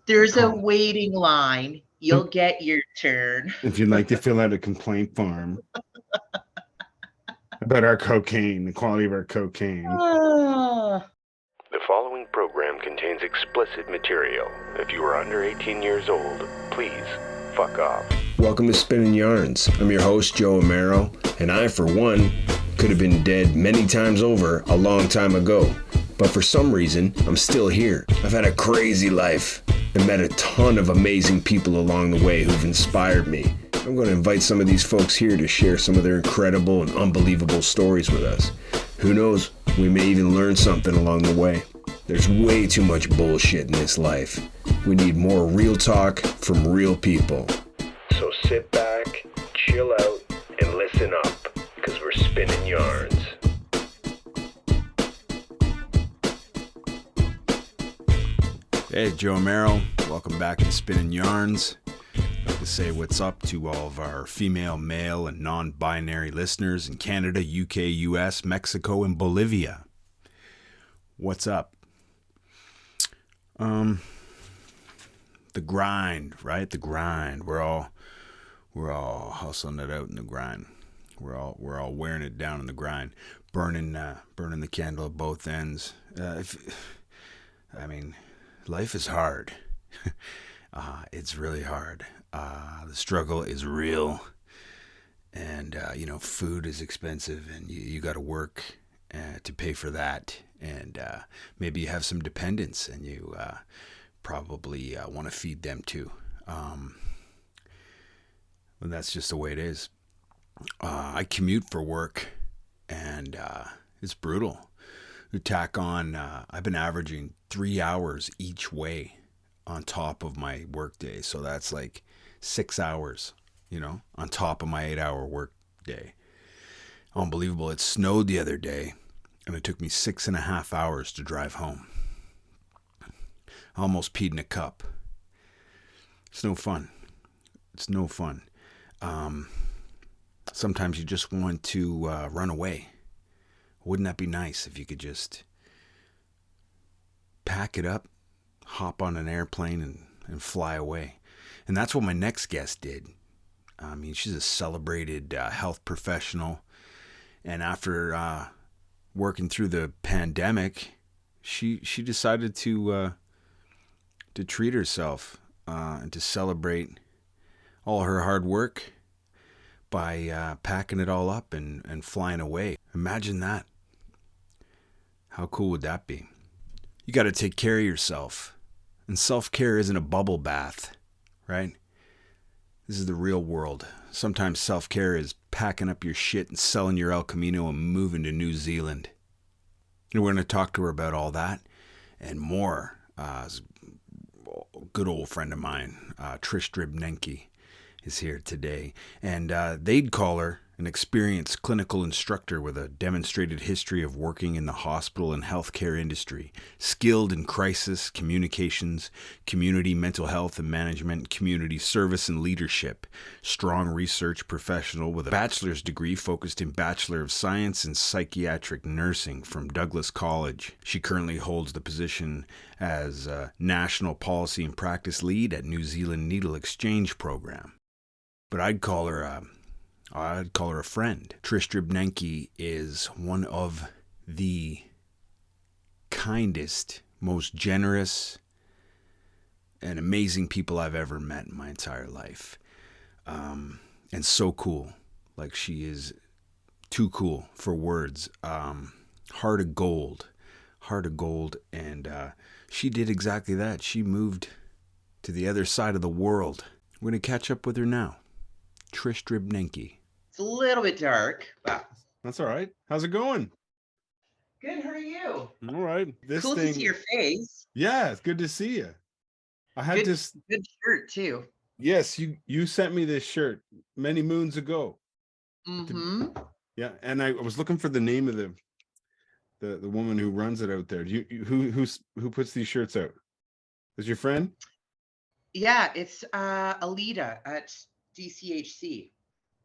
There's a waiting line. You'll get your turn. If you'd like to fill out a complaint form about our cocaine, the quality of our cocaine. Ah. The following program contains explicit material. If you are under 18 years old, please fuck off. Welcome to Spinnin Yarns. I'm your host, Joe Amero, and I, for one, could have been dead many times over a long time ago. But for some reason, I'm still here. I've had a crazy life and met a ton of amazing people along the way who've inspired me. I'm going to invite some of these folks here to share some of their incredible and unbelievable stories with us. Who knows, we may even learn something along the way. There's way too much bullshit in this life. We need more real talk from real people. So sit back, chill out, and listen up, because we're spinning yarns. Hey, Joe Amero. Welcome back to Spinnin Yarns. I'd like to say what's up to all of our female, male, and non-binary listeners in Canada, UK, US, Mexico, and Bolivia. What's up? The grind, right? The grind. We're all hustling it out in the grind. We're all wearing it down in the grind, burning the candle at both ends. Life is hard. It's really hard. The struggle is real, and food is expensive, and you got to work to pay for that. And maybe you have some dependents, and you probably want to feed them too. And that's just the way it is. I commute for work, and it's brutal. You tack on, I've been averaging 3 hours each way on top of my work day. So that's like 6 hours, on top of my 8-hour work day. Unbelievable. It snowed the other day, and it took me 6.5 hours to drive home. I almost peed in a cup. It's no fun. Sometimes you just want to run away. Wouldn't that be nice if you could just pack it up, hop on an airplane, and fly away? And that's what my next guest did. She's a celebrated health professional. And after working through the pandemic, she decided to treat herself and to celebrate all her hard work by packing it all up and flying away. Imagine that. How cool would that be? You got to take care of yourself. And self-care isn't a bubble bath, right? This is the real world. Sometimes self-care is packing up your shit and selling your El Camino and moving to New Zealand. And we're going to talk to her about all that and more. A good old friend of mine, Trish Dribnenki, is here today. And they'd call her an experienced clinical instructor with a demonstrated history of working in the hospital and healthcare industry, skilled in crisis communications, community mental health and management, community service and leadership, strong research professional with a bachelor's degree focused in Bachelor of Science in Psychiatric Nursing from Douglas College. She currently holds the position as National Policy and Practice Lead at New Zealand Needle Exchange Program. But I'd call her a friend. Trish Dribnenki is one of the kindest, most generous, and amazing people I've ever met in my entire life. And so cool. Like, she is too cool for words. Heart of gold. And she did exactly that. She moved to the other side of the world. We're going to catch up with her now. Trish Dribnenki. It's a little bit dark, but That's all right. How's it going? good. How are you? All right. Cool to see your face. Yeah, it's good to see you. I had Good, this. good shirt too. Yes, you sent me this shirt many moons ago. Mm-hmm. Yeah, and I was looking for the name of the woman who runs it out there. Who puts these shirts out? Is your friend? Yeah, it's Alida at DCHC.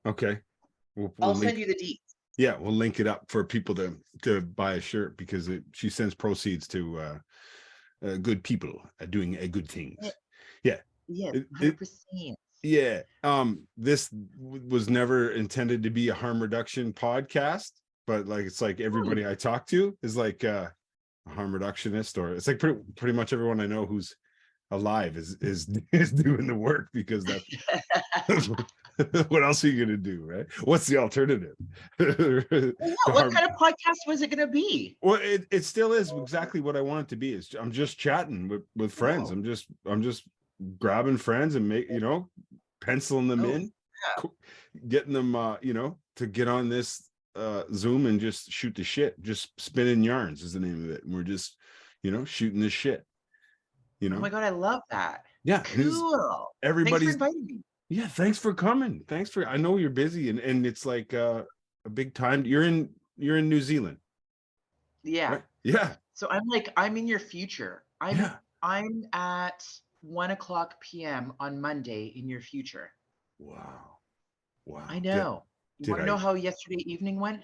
Okay. We'll I'll link. send you the deets. Yeah, we'll link it up for people to buy a shirt because she sends proceeds to good people doing good things. Yes, It- 100%. yeah. This was never intended to be a harm reduction podcast, but like it's like everybody I talk to is like a harm reductionist, or it's like pretty much everyone I know who's alive is doing the work, because that's what else are you gonna do, right? What's the alternative? What kind of podcast was it going to be? Well, it still is exactly what I want it to be. Is I'm just chatting with friends. I'm just grabbing friends and penciling them in, getting them to get on this Zoom and just shoot the shit. Just Spinning Yarns is the name of it, and we're just shooting this shit. Oh my God, I love that. Yeah, Cool. Everybody's Thanks for inviting me. Yeah, thanks for coming. I know you're busy, and it's like a big time. You're in New Zealand. Yeah. Right? Yeah. So I'm in your future. I'm at 1:00 p.m. on Monday in your future. Wow. I know. You want to know how yesterday evening went?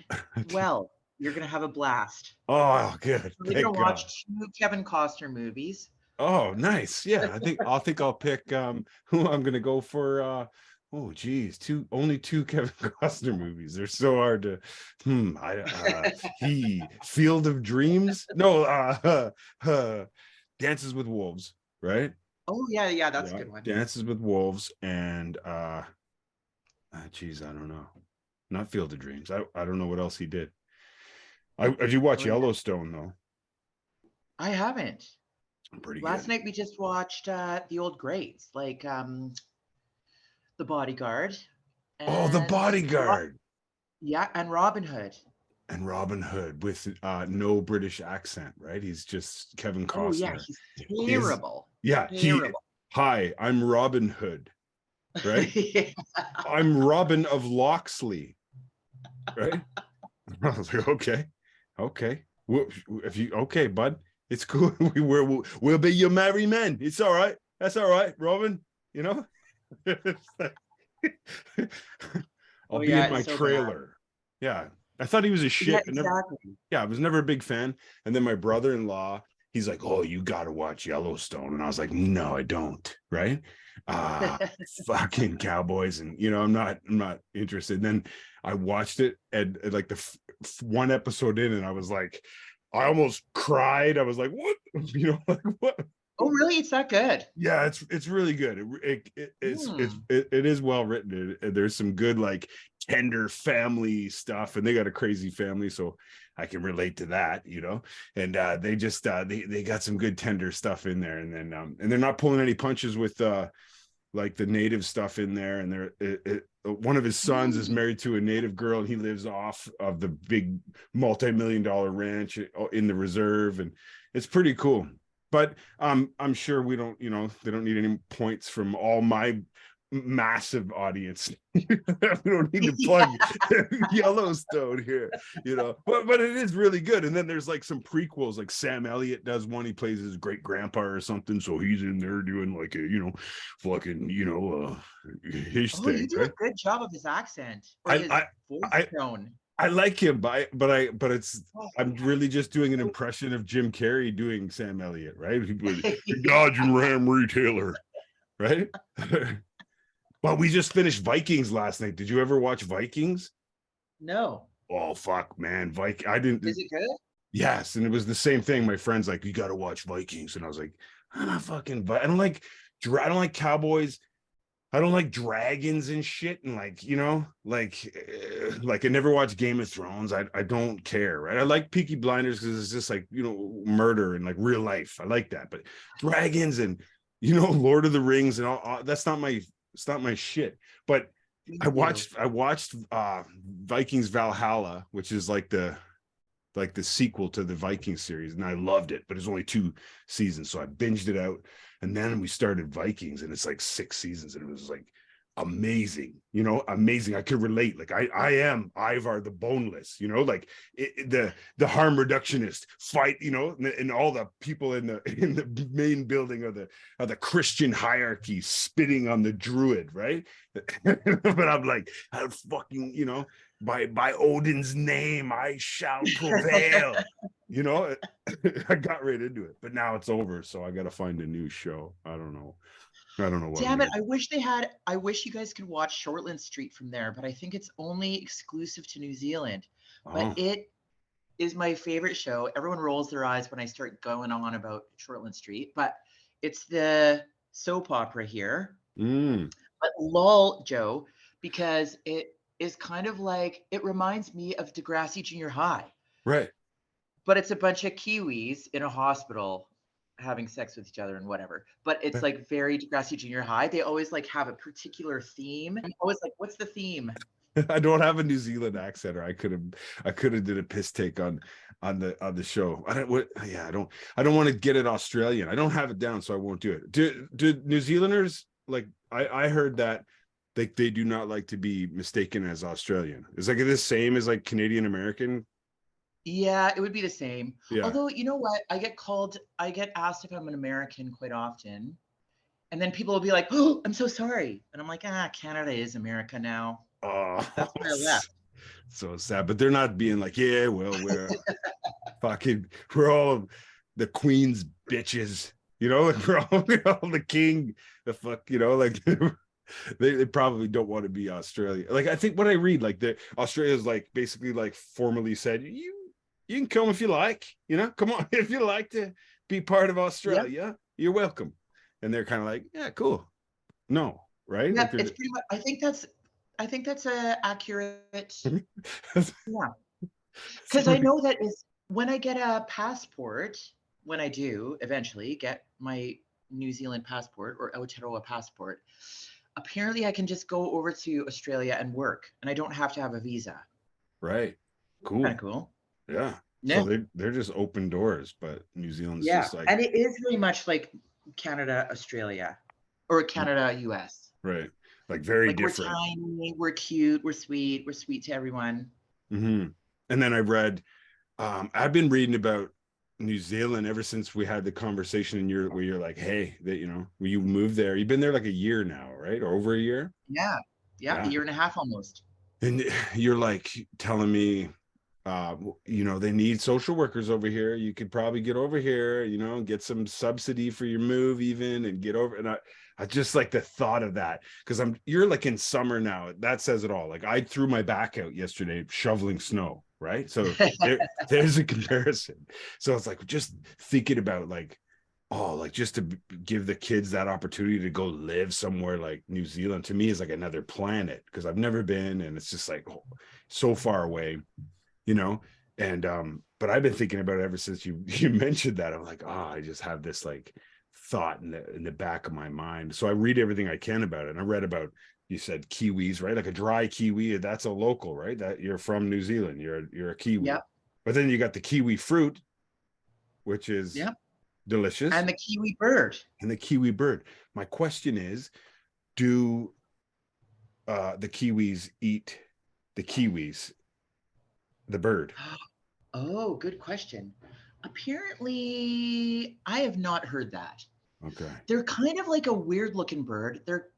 Well, you're gonna have a blast. Oh, good. We're gonna watch 2 Kevin Costner movies. Oh, nice. Yeah, I think I'll pick who I'm gonna go for. Oh geez, only two Kevin Costner movies. They're so hard to Field of Dreams. No, Dances with Wolves, right? Oh yeah, that's a good one. Dances with Wolves and geez, I don't know. Not Field of Dreams. I don't know what else he did. Did you watch Yellowstone though? I haven't. Pretty Last good. night we just watched the old greats, like The Bodyguard. The Bodyguard. And Robin Hood. And Robin Hood with no British accent, right? He's just Kevin Costner. Oh yeah, he's terrible. Terrible. Hi, I'm Robin Hood, right? Yeah. I'm Robin of Locksley, right? I was like, okay. Bud, it's cool. We'll be your merry men. It's all right. That's all right, Robin. I'll be in my trailer. Bad. Yeah. I thought he was a shit. Yeah, exactly. I was never a big fan. And then my brother-in-law, he's like, oh, you got to watch Yellowstone. And I was like, no, I don't. Right. Fucking cowboys. And, I'm not interested. And then I watched it and like the one episode in, and I was like, I almost cried. I was like, what? Like what? Oh, really? It's that good? Yeah, it's really good. It is well written. There's some good like tender family stuff, and they got a crazy family, so I can relate to that, And they just they got some good tender stuff in there, and then and they're not pulling any punches with like the native stuff in there. And one of his sons is married to a native girl, and he lives off of the big multi-million-dollar ranch in the reserve, and it's pretty cool. But I'm sure we don't, they don't need any points from all my massive audience. We don't need to plug Yellowstone here, but it is really good. And then there's like some prequels, like Sam Elliott does one. He plays his great grandpa or something, so he's in there doing like a fucking his thing. You do a good job of his accent. His voice tone. I like him, but I'm really just doing an impression of Jim Carrey doing Sam Elliott, right? Dodge and Ram retailer, right? Well, we just finished Vikings last night. Did you ever watch Vikings? No. Oh fuck, man, I didn't. Is it good? Yes, and it was the same thing. My friend's like, you got to watch Vikings, and I was like, I'm not fucking. I don't like cowboys. I don't like dragons and shit, and like I never watched Game of Thrones. I don't care, right? I like Peaky Blinders because it's just like murder and like real life. I like that, but dragons and Lord of the Rings and all that's not my shit. But I watched Vikings Valhalla, which is like the sequel to the Viking series, and I loved it, but it's only 2 seasons, so I binged it out. And then we started Vikings, and it's like 6 seasons, and it was like amazing, amazing. I could relate. Like I am Ivar the Boneless, like the harm reductionist fight, and all the people in the main building of the Christian hierarchy spitting on the druid, right? But I'm like, I fucking, by Odin's name, I shall prevail. You know, I got right into it, but now it's over, so I got to find a new show. I don't know what. Damn it! I wish you guys could watch Shortland Street from there, but I think it's only exclusive to New Zealand. But it is my favorite show. Everyone rolls their eyes when I start going on about Shortland Street, but it's the soap opera here. But lol, Joe, because it is kind of like, it reminds me of Degrassi Junior High. Right. But it's a bunch of Kiwis in a hospital having sex with each other and whatever. But it's like very Degrassi Junior High. They always like have a particular theme. I'm always like, what's the theme? I don't have a New Zealand accent, or I could have did a piss take on the show. I don't want to get it Australian. I don't have it down, so I won't do it. Do New Zealanders, like, I heard that they do not like to be mistaken as Australian. Is like the same as like Canadian American? Yeah, it would be the same. Yeah. Although, you know what? I get asked if I'm an American quite often. And then people will be like, oh, I'm so sorry. And I'm like, Canada is America now. Oh, that's where I left. So sad. But they're not being like, yeah, well, we're all the Queen's bitches. You know, like we're all the king, the fuck, you know, like they probably don't want to be Australia. Like, I think what I read, like Australia's like basically like formally said, you can come if you like, you know, come on, if you like to be part of Australia, you're welcome. And they're kind of like, yeah, cool. No, right? Yeah, like it's pretty much, I think that's a accurate. Yeah. Because I know that is when I get a passport, when I do eventually get my New Zealand passport or Aotearoa passport, apparently I can just go over to Australia and work, and I don't have to have a visa. Right. Cool. Kind of cool. Yeah. So they're just open doors, but New Zealand's just like, and it is very much like Canada, Australia, or Canada, US. Right. Like very like different. We're tiny, we're cute, we're sweet to everyone. Mm-hmm. And then I read, I've been reading about New Zealand ever since we had the conversation where you're like, hey, that, you know, when you moved there, you've been there like a year now, right? Or over a year? Yeah. A year and a half almost. And you're like telling me, you know, they need social workers over here. You could probably get over here, you know, get some subsidy for your move even, and get over. And I just like the thought of that, because you're like in summer now. That says it all. Like, I threw my back out yesterday shoveling snow, right? So there's a comparison. So it's like just thinking about like, oh, like just to give the kids that opportunity to go live somewhere like New Zealand, to me is like another planet, because I've never been, and it's just like so far away. You know, and but I've been thinking about it ever since you mentioned that. I'm like, I just have this like thought in the back of my mind. So I read everything I can about it. And I read about, you said kiwis, right? Like a dry kiwi, that's a local, right? That you're from New Zealand, you're a kiwi. Yeah. But then you got the kiwi fruit, which is delicious, and the kiwi bird. My question is, do the kiwis eat the kiwis? The bird? Oh, good question. Apparently, I have not heard that. Okay. They're kind of like a weird looking bird. They're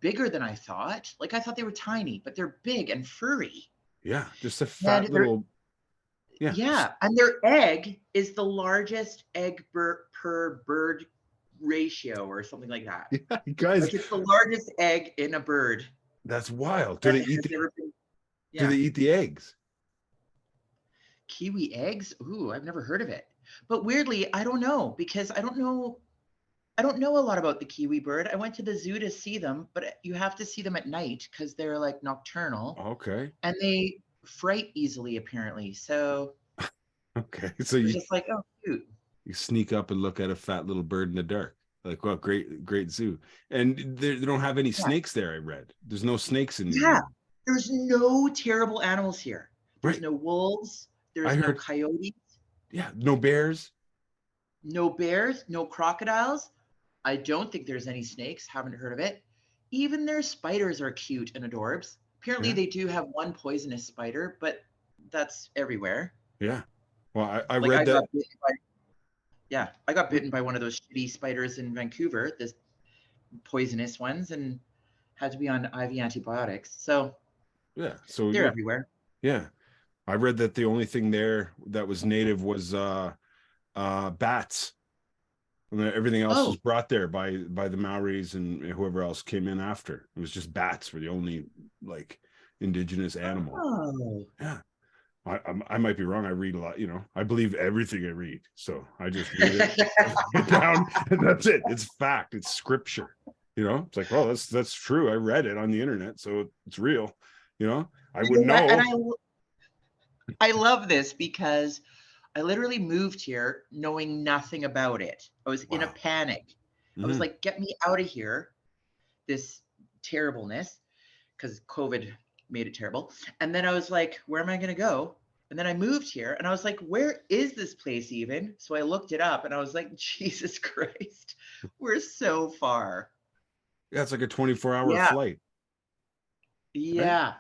bigger than I thought. Like, I thought they were tiny, but they're big and furry. Yeah, just a fat little. Yeah. Yeah, and their egg is the largest egg per bird ratio or something like that. Yeah, you guys. Like, it's the largest egg in a bird. That's wild. Do they eat the eggs? Kiwi eggs? Ooh, I've never heard of it. But weirdly, I don't know, because I don't know a lot about the kiwi bird. I went to the zoo to see them, but you have to see them at night because they're like nocturnal. Okay. And they fright easily, apparently. So okay. So you just like, oh, cute. You sneak up and look at a fat little bird in the dark. Like, well, great zoo. And they don't have any snakes there, I read. There's no snakes in there. There's no terrible animals here. There's no wolves. There's no coyotes. Yeah, no bears. No bears, no crocodiles. I don't think there's any snakes. Haven't heard of it. Even their spiders are cute and adorbs. Apparently, they do have one poisonous spider, but that's everywhere. Yeah. Well, I read that. I got bitten by one of those shitty spiders in Vancouver, the poisonous ones, and had to be on IV antibiotics. So yeah, so they're everywhere. Yeah. I read that the only thing there that was native was bats. And everything else was brought there by the Maoris and whoever else came in after. It was just bats were the only like indigenous animal. Oh. Yeah. I might be wrong. I read a lot, you know. I believe everything I read. So I just read it down, and that's it. It's fact. It's scripture. You know, it's like, well, that's true. I read it on the internet, so it's real. You know, I would know. And I love this because I literally moved here knowing nothing about it. I was in a panic. I was like, get me out of here. This terribleness, because COVID made it terrible. And then I was like, where am I going to go? And then I moved here and I was like, where is this place even? So I looked it up and I was like, Jesus Christ, we're so far. Yeah, it's like a 24-hour flight. Yeah. Right?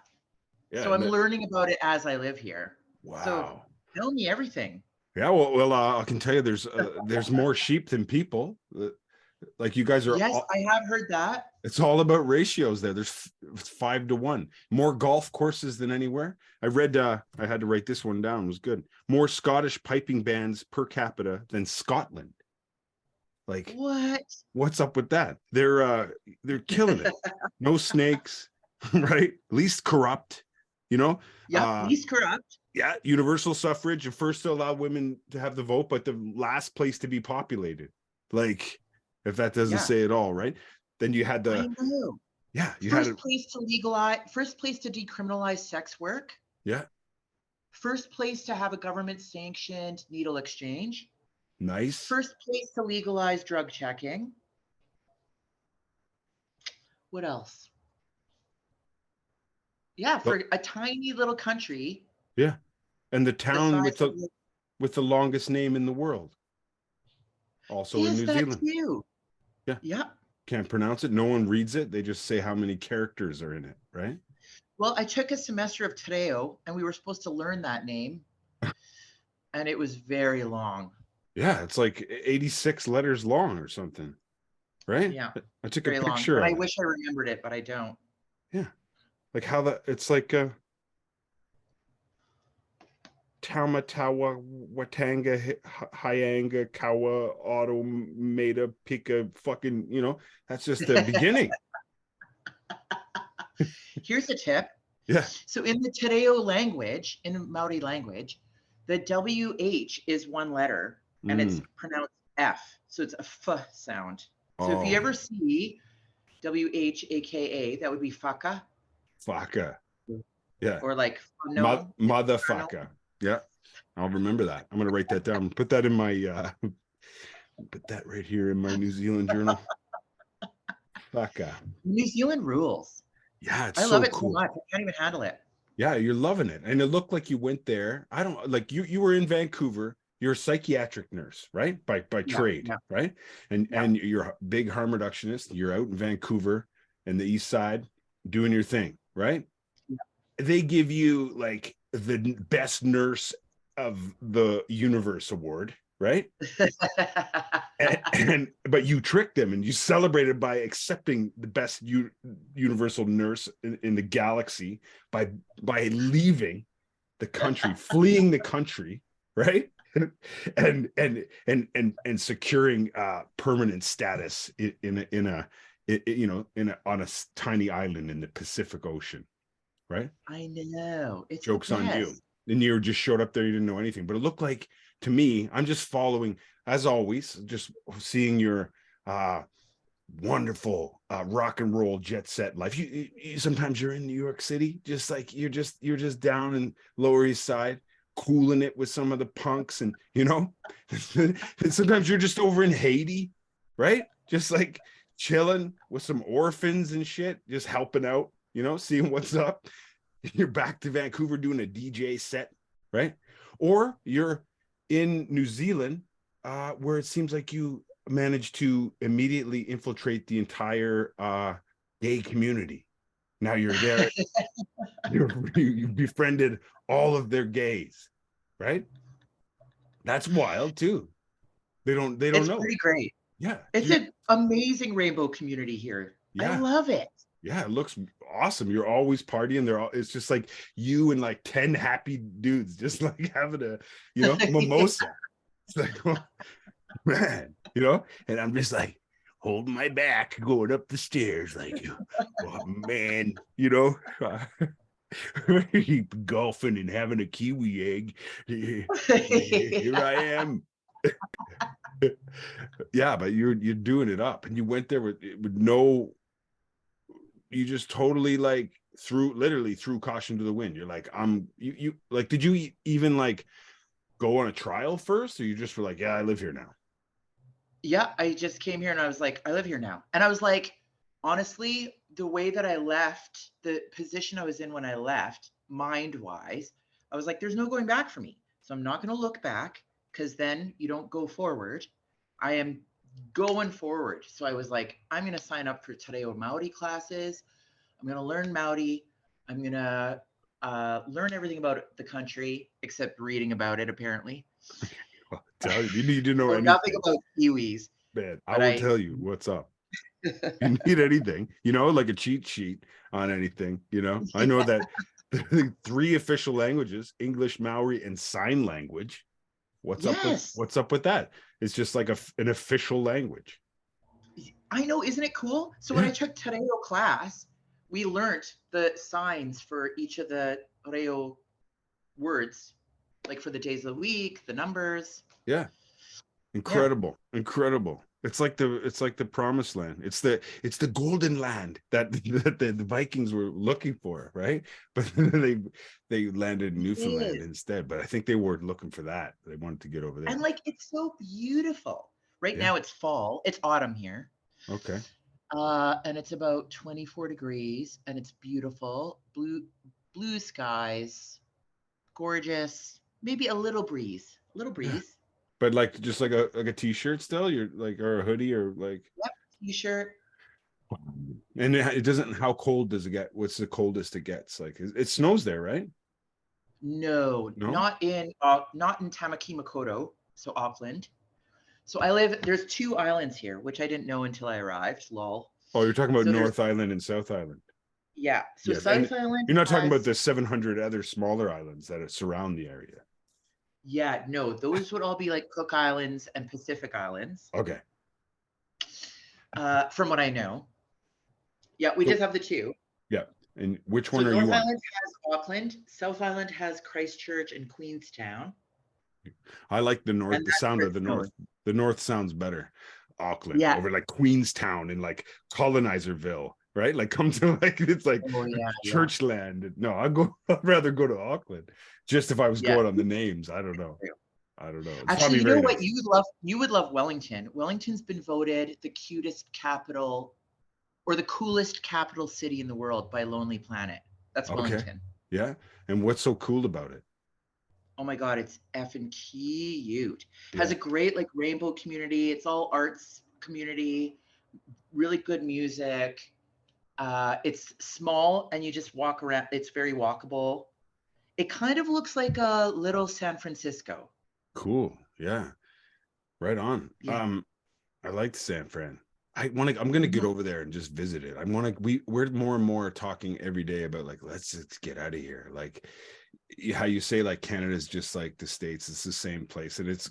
Yeah. So I'm learning about it as I live here. Wow. So tell me everything. Yeah, well, I can tell you there's more sheep than people. Like you guys are. Yes, I have heard that. It's all about ratios there. There's 5 to 1. More golf courses than anywhere. I read, I had to write this one down. It was good. More Scottish piping bands per capita than Scotland. Like, what's up with that? They're killing it. No snakes, right? Least corrupt, you know? Yeah, least corrupt. Yeah, universal suffrage, and first to allow women to have the vote, but the last place to be populated. Like, if that doesn't say it all, right? Then you had the first place to decriminalize sex work. Yeah. First place to have a government sanctioned needle exchange. Nice. First place to legalize drug checking. What else? Yeah, for a tiny little country. Yeah. And the town with the longest name in the world. Also in New Zealand. Too? Yeah. Yeah. Can't pronounce it. No one reads it. They just say how many characters are in it, right? Well, I took a semester of Te Reo, and we were supposed to learn that name. And it was very long. Yeah, it's like 86 letters long or something, right? Yeah. I took a picture of it. I wish I remembered it, but I don't. Yeah. Like how it's like Taumatawa, Watanga, Hyanga, Kawa, Automata, Pika, fucking, you know, that's just the beginning. Here's a tip. Yeah. So in the Te Reo language, in Maori language, the WH is one letter and it's pronounced F. So it's a F sound. So if you ever see WHAKA, that would be Faka. Faka. Yeah. Or like motherfucker. Yeah. I'll remember that. I'm going to write that down. Put that in my, put that right here in my New Zealand journal. Faka. New Zealand rules. Yeah. I love it so much. I can't even handle it. Yeah. You're loving it. And it looked like you went there. I don't like you were in Vancouver. You're a psychiatric nurse, right? By trade, right? And you're a big harm reductionist. You're out in Vancouver and the East Side doing your thing, right? Yeah. They give you like the best nurse of the universe award, right? But you tricked them and you celebrated by accepting the best universal nurse in the galaxy by leaving the country, fleeing the country, right? and securing permanent status on a tiny island in the Pacific Ocean, right? I know. It's jokes on you. And you just showed up there, you didn't know anything. But it looked like to me, I'm just following, as always, just seeing your wonderful rock and roll jet set life. You sometimes you're in New York City, just like you're just down in Lower East Side, cooling it with some of the punks, and you know, and sometimes you're just over in Haiti, right? Just like chilling with some orphans and shit, just helping out, you know, seeing what's up. You're back to Vancouver doing a DJ set, right? Or you're in New Zealand, where it seems like you managed to immediately infiltrate the entire gay community. Now you're there. You befriended all of their gays, right? That's wild too. They don't know. It's pretty great. Yeah. It's an amazing rainbow community here. Yeah. I love it. Yeah, it looks awesome. You're always partying. It's just like you and like 10 happy dudes just like having a, mimosa. It's like, oh, man, and I'm just like holding my back, going up the stairs like, oh man, golfing and having a kiwi egg. Here I am. Yeah, but you're doing it up, and you went there with no, you just totally like literally threw caution to the wind. You're like, you like, did you even like go on a trial first, or you just were like, yeah, I live here now? Yeah, I just came here and I was like, I live here now. And I was like, honestly, the way that I left, the position I was in when I left, mind-wise, I was like, there's no going back for me. So I'm not going to look back, because then you don't go forward. I am going forward. So I was like, I'm going to sign up for Te Reo Maori classes. I'm going to learn Maori. I'm going to learn everything about the country, except reading about it, apparently. You need to know anything. Nothing about kiwis. Man, I will tell you what's up. You need anything, like a cheat sheet on anything, I know that the 3 official languages, English, Maori, and sign language. What's up with that? It's just like an official language. I know, isn't it cool? So when I took Te Reo class, we learned the signs for each of the Reo words, like for the days of the week, the numbers. Yeah. Incredible. It's like the promised land. It's the golden land that the Vikings were looking for, right? But they landed in Newfoundland instead. But I think they weren't looking for that. They wanted to get over there. And like, it's so beautiful. Right now it's fall. It's autumn here. Okay. And it's about 24 degrees, and it's beautiful. Blue skies, gorgeous. Maybe a little breeze. Yeah. But like, just like a t-shirt still, you're like, or a hoodie, or like. Yep, t-shirt. And it doesn't. How cold does it get? What's the coldest it gets? Like, it snows there, right? No, not in Tamaki Makaurau, so Auckland. So there's 2 islands here, which I didn't know until I arrived. Lol. Oh, you're talking about North Island and South Island. Yeah. So yes. South Island. You're not talking about the 700 other smaller islands that surround the area. Yeah, no, those would all be like Cook Islands and Pacific Islands. Okay. From what I know. Yeah, we just have the 2. Yeah. And which one are you on? North Island has Auckland. South Island has Christchurch and Queenstown. I like the north, the sound of the north. The north sounds better. Auckland over like Queenstown and like Colonizerville, right? Like come to like, it's like Churchland. No, I'd rather go to Auckland. Just if I was going on the names. I don't know. It's actually, you know what? Nice. You would love Wellington. Wellington's been voted the cutest capital, or the coolest capital city in the world by Lonely Planet. That's Wellington. Yeah. And what's so cool about it? Oh my God, it's effing cute. Has a great like rainbow community. It's all arts community, really good music. It's small and you just walk around. It's very walkable. It kind of looks like a little San Francisco. Cool. Yeah. Right on. Yeah. I liked San Fran. I'm going to get over there and just visit it. We're more and more talking every day about like, let's get out of here. Like how you say like Canada's just like the States. It's the same place. And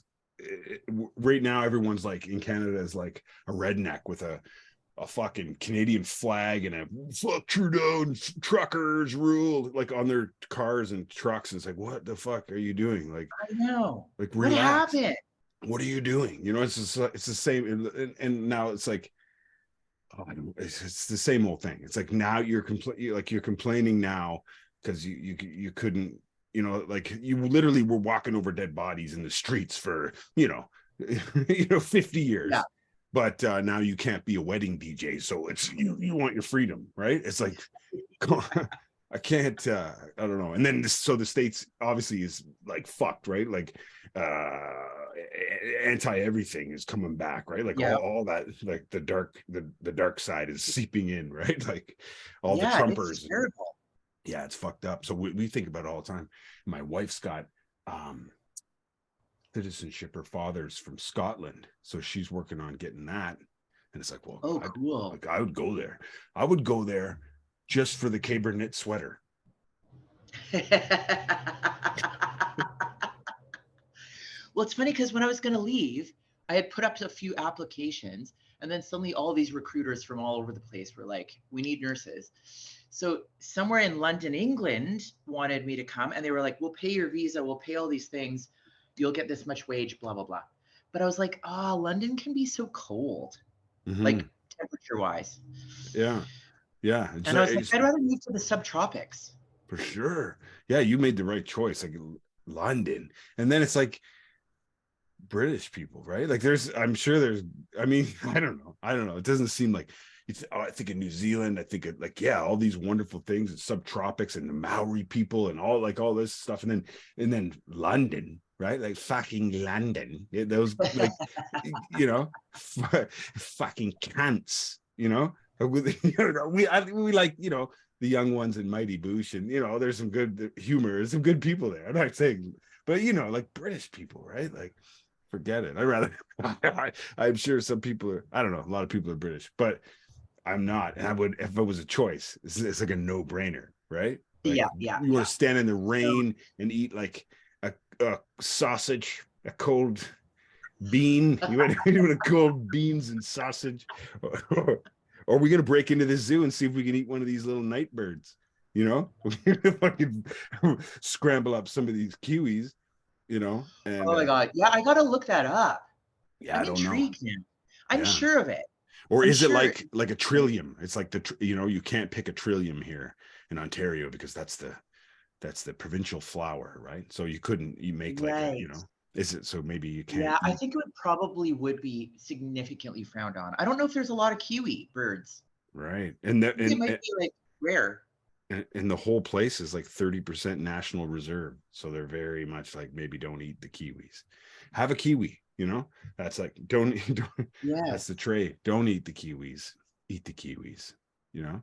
right now everyone's like in Canada is like a redneck with a fucking Canadian flag and a fuck Trudeau and truckers rule like on their cars and trucks. And it's like, what the fuck are you doing? Like, I know. Like, relax. What happened? What are you doing? It's the same. And now it's like, it's the same old thing. It's like now you're complaining now because you couldn't, like you literally were walking over dead bodies in the streets for 50 years. Yeah. But now you can't be a wedding DJ, so it's you want your freedom, right? It's like, come on, I can't. I don't know. And then so the States obviously is like fucked, right? Like anti everything is coming back, right? Like all that, like the dark side is seeping in, right? Like all the Trumpers. It's terrible. Yeah, it's fucked up. So we think about it all the time. My wife's got citizenship. Her father's from Scotland, so she's working on getting that. And it's like, well, oh, cool. I would go there. I would go there just for the caber knit sweater. Well, it's funny because when I was going to leave, I had put up a few applications, and then suddenly all these recruiters from all over the place were like, we need nurses. So somewhere in London, England wanted me to come, and they were like, we'll pay your visa, we'll pay all these things, you'll get this much wage, blah, blah, blah. But I was like, London can be so cold, like temperature wise. Yeah. Yeah. And I was like, I'd rather move to the subtropics. For sure. Yeah, you made the right choice. Like London. And then it's like British people, right? Like I'm sure there's, I mean, I don't know. It doesn't seem like I think in New Zealand, I think like, yeah, all these wonderful things, and subtropics and the Maori people and all this stuff. And then London, right? Like fucking London. Yeah, those like, you know, fucking cants, you know? We like, you know, the young ones in Mighty Boosh, and, you know, there's some good humor, some good people there. I'm not saying, but, you know, like British people, right? Like, forget it. I'd rather, I'm sure some people are, I don't know, a lot of people are British, but I'm not. And I would, if it was a choice, it's like a no brainer, right? Like, yeah. You want to stand in the rain and eat like a sausage, a cold bean. You want a cold beans and sausage. Or are we gonna break into the zoo and see if we can eat one of these little night birds? You know, fucking scramble up some of these kiwis. You know. And, oh my god, yeah, I gotta look that up. Yeah, I'm intrigued now. I'm sure of it. Or is it like a trillium? It's like you know, you can't pick a trillium here in Ontario because that's the provincial flower, right? So you make like a, you know. Is it so maybe you can't? Yeah, I think it would be significantly frowned on. I don't know if there's a lot of kiwi birds. Right. And it might be like rare. And the whole place is like 30% national reserve. So they're very much like, maybe don't eat the kiwis. Have a kiwi, you know? That's like, don't that's the trade. Don't eat the kiwis. Eat the kiwis, you know?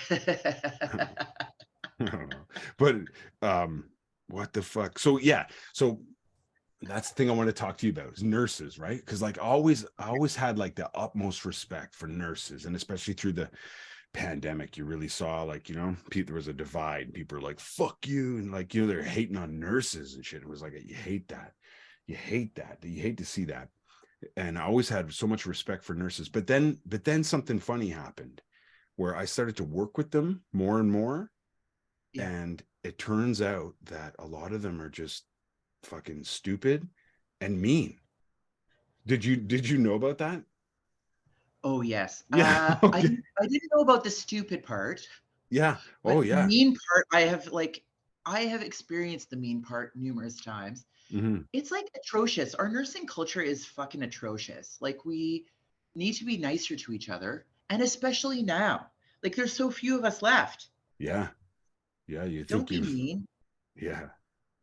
I don't know. But what the fuck? So yeah. So that's the thing I want to talk to you about is nurses, right? Because like I always had like the utmost respect for nurses, and especially through the pandemic, you really saw like, you know, there was a divide. People were like, "Fuck you," and like, you know, they're hating on nurses and shit. It was like, you hate that, you hate to see that. And I always had so much respect for nurses, but then something funny happened where I started to work with them more and more, and it turns out that a lot of them are just fucking stupid and mean. Did you know about that? Oh yes. Yeah. I didn't know about the stupid part. Yeah. Oh yeah. The mean part, I have experienced the mean part numerous times. Mm-hmm. It's like atrocious. Our nursing culture is fucking atrocious. Like, we need to be nicer to each other, and especially now. Like, there's so few of us left. Yeah. Yeah. You don't be mean. Yeah.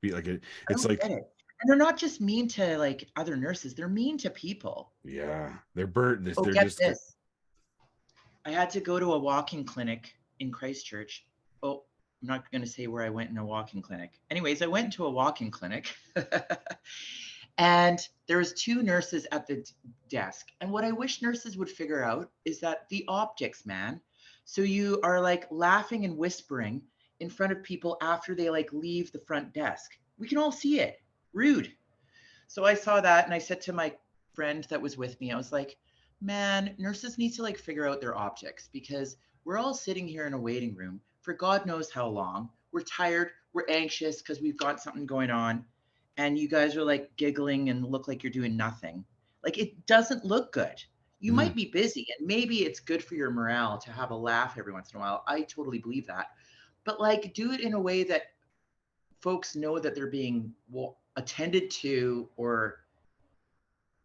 Be like it. It's like, and they're not just mean to like other nurses. They're mean to people. Yeah. They're burnt. They're get just this. I had to go to a walking clinic in Christchurch. Oh, I'm not going to say where I went in a walking clinic. Anyways, I went to a walking clinic and there was 2 nurses at the desk. And what I wish nurses would figure out is that the optics, man. So you are like laughing and whispering in front of people after they like leave the front desk. We can all see it. Rude. So I saw that and I said to my friend that was with me, I was like, man, nurses need to like figure out their optics, because we're all sitting here in a waiting room for God knows how long. We're tired, we're anxious because we've got something going on, and you guys are like giggling and look like you're doing nothing. Like, it doesn't look good. You might be busy, and maybe it's good for your morale to have a laugh every once in a while. I totally believe that. But like, do it in a way that folks know that they're being attended to or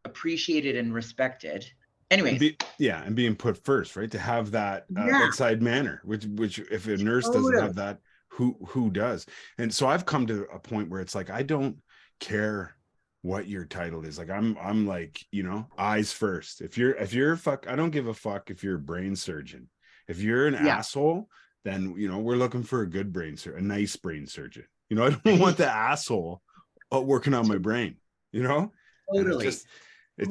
appreciated and respected. Anyways. And being put first, right? To have that bedside manner, which if a nurse doesn't have that, who does? And so I've come to a point where it's like, I don't care what your title is. Like, I'm like, you know, eyes first. If you're I don't give a fuck if you're a brain surgeon. If you're an asshole, then, you know, we're looking for a good a nice brain surgeon. You know, I don't want the asshole working on my brain, you know? Totally. It's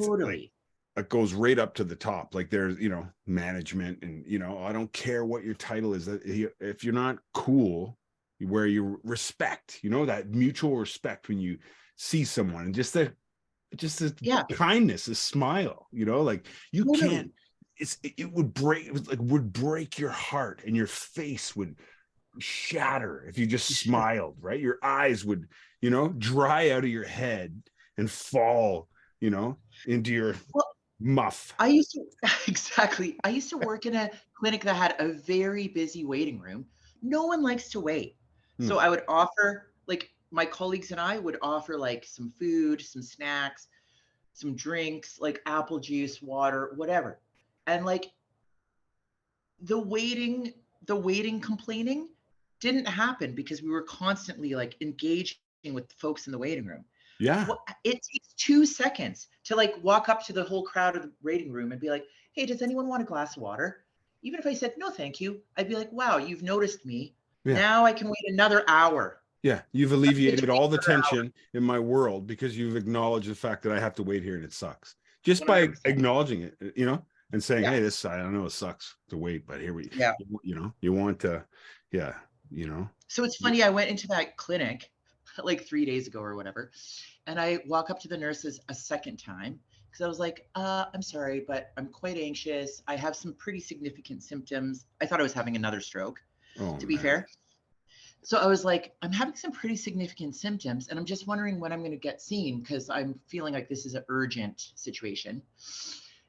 totally. it goes right up to the top. Like there's, management, and, I don't care what your title is, that if you're not cool, where you respect, that mutual respect when you see someone, and just the kindness, a smile, like you can't, it would break your heart, and your face would shatter if you just smiled, right? Your eyes would, dry out of your head and fall, into your muff. I used to work in a clinic that had a very busy waiting room. No one likes to wait. So I would offer, like, my colleagues and I would offer like some food, some snacks, some drinks, like apple juice, water, whatever. And like the waiting complaining didn't happen because we were constantly like engaging with the folks in the waiting room. Yeah. It takes 2 seconds to like walk up to the whole crowd of the waiting room and be like, hey, does anyone want a glass of water? Even if I said, no, thank you, I'd be like, wow, you've noticed me. Yeah. Now I can wait another hour. Yeah. You've alleviated all the tension in my world because you've acknowledged the fact that I have to wait here and it sucks. Just 100%. By acknowledging it, and saying, hey, this, I don't know, it sucks to wait, but here you want to, So it's funny, I went into that clinic like 3 days ago or whatever, and I walk up to the nurses a second time because I was like, I'm sorry, but I'm quite anxious. I have some pretty significant symptoms. I thought I was having another stroke, to be fair. So I was like, I'm having some pretty significant symptoms, and I'm just wondering when I'm going to get seen because I'm feeling like this is an urgent situation.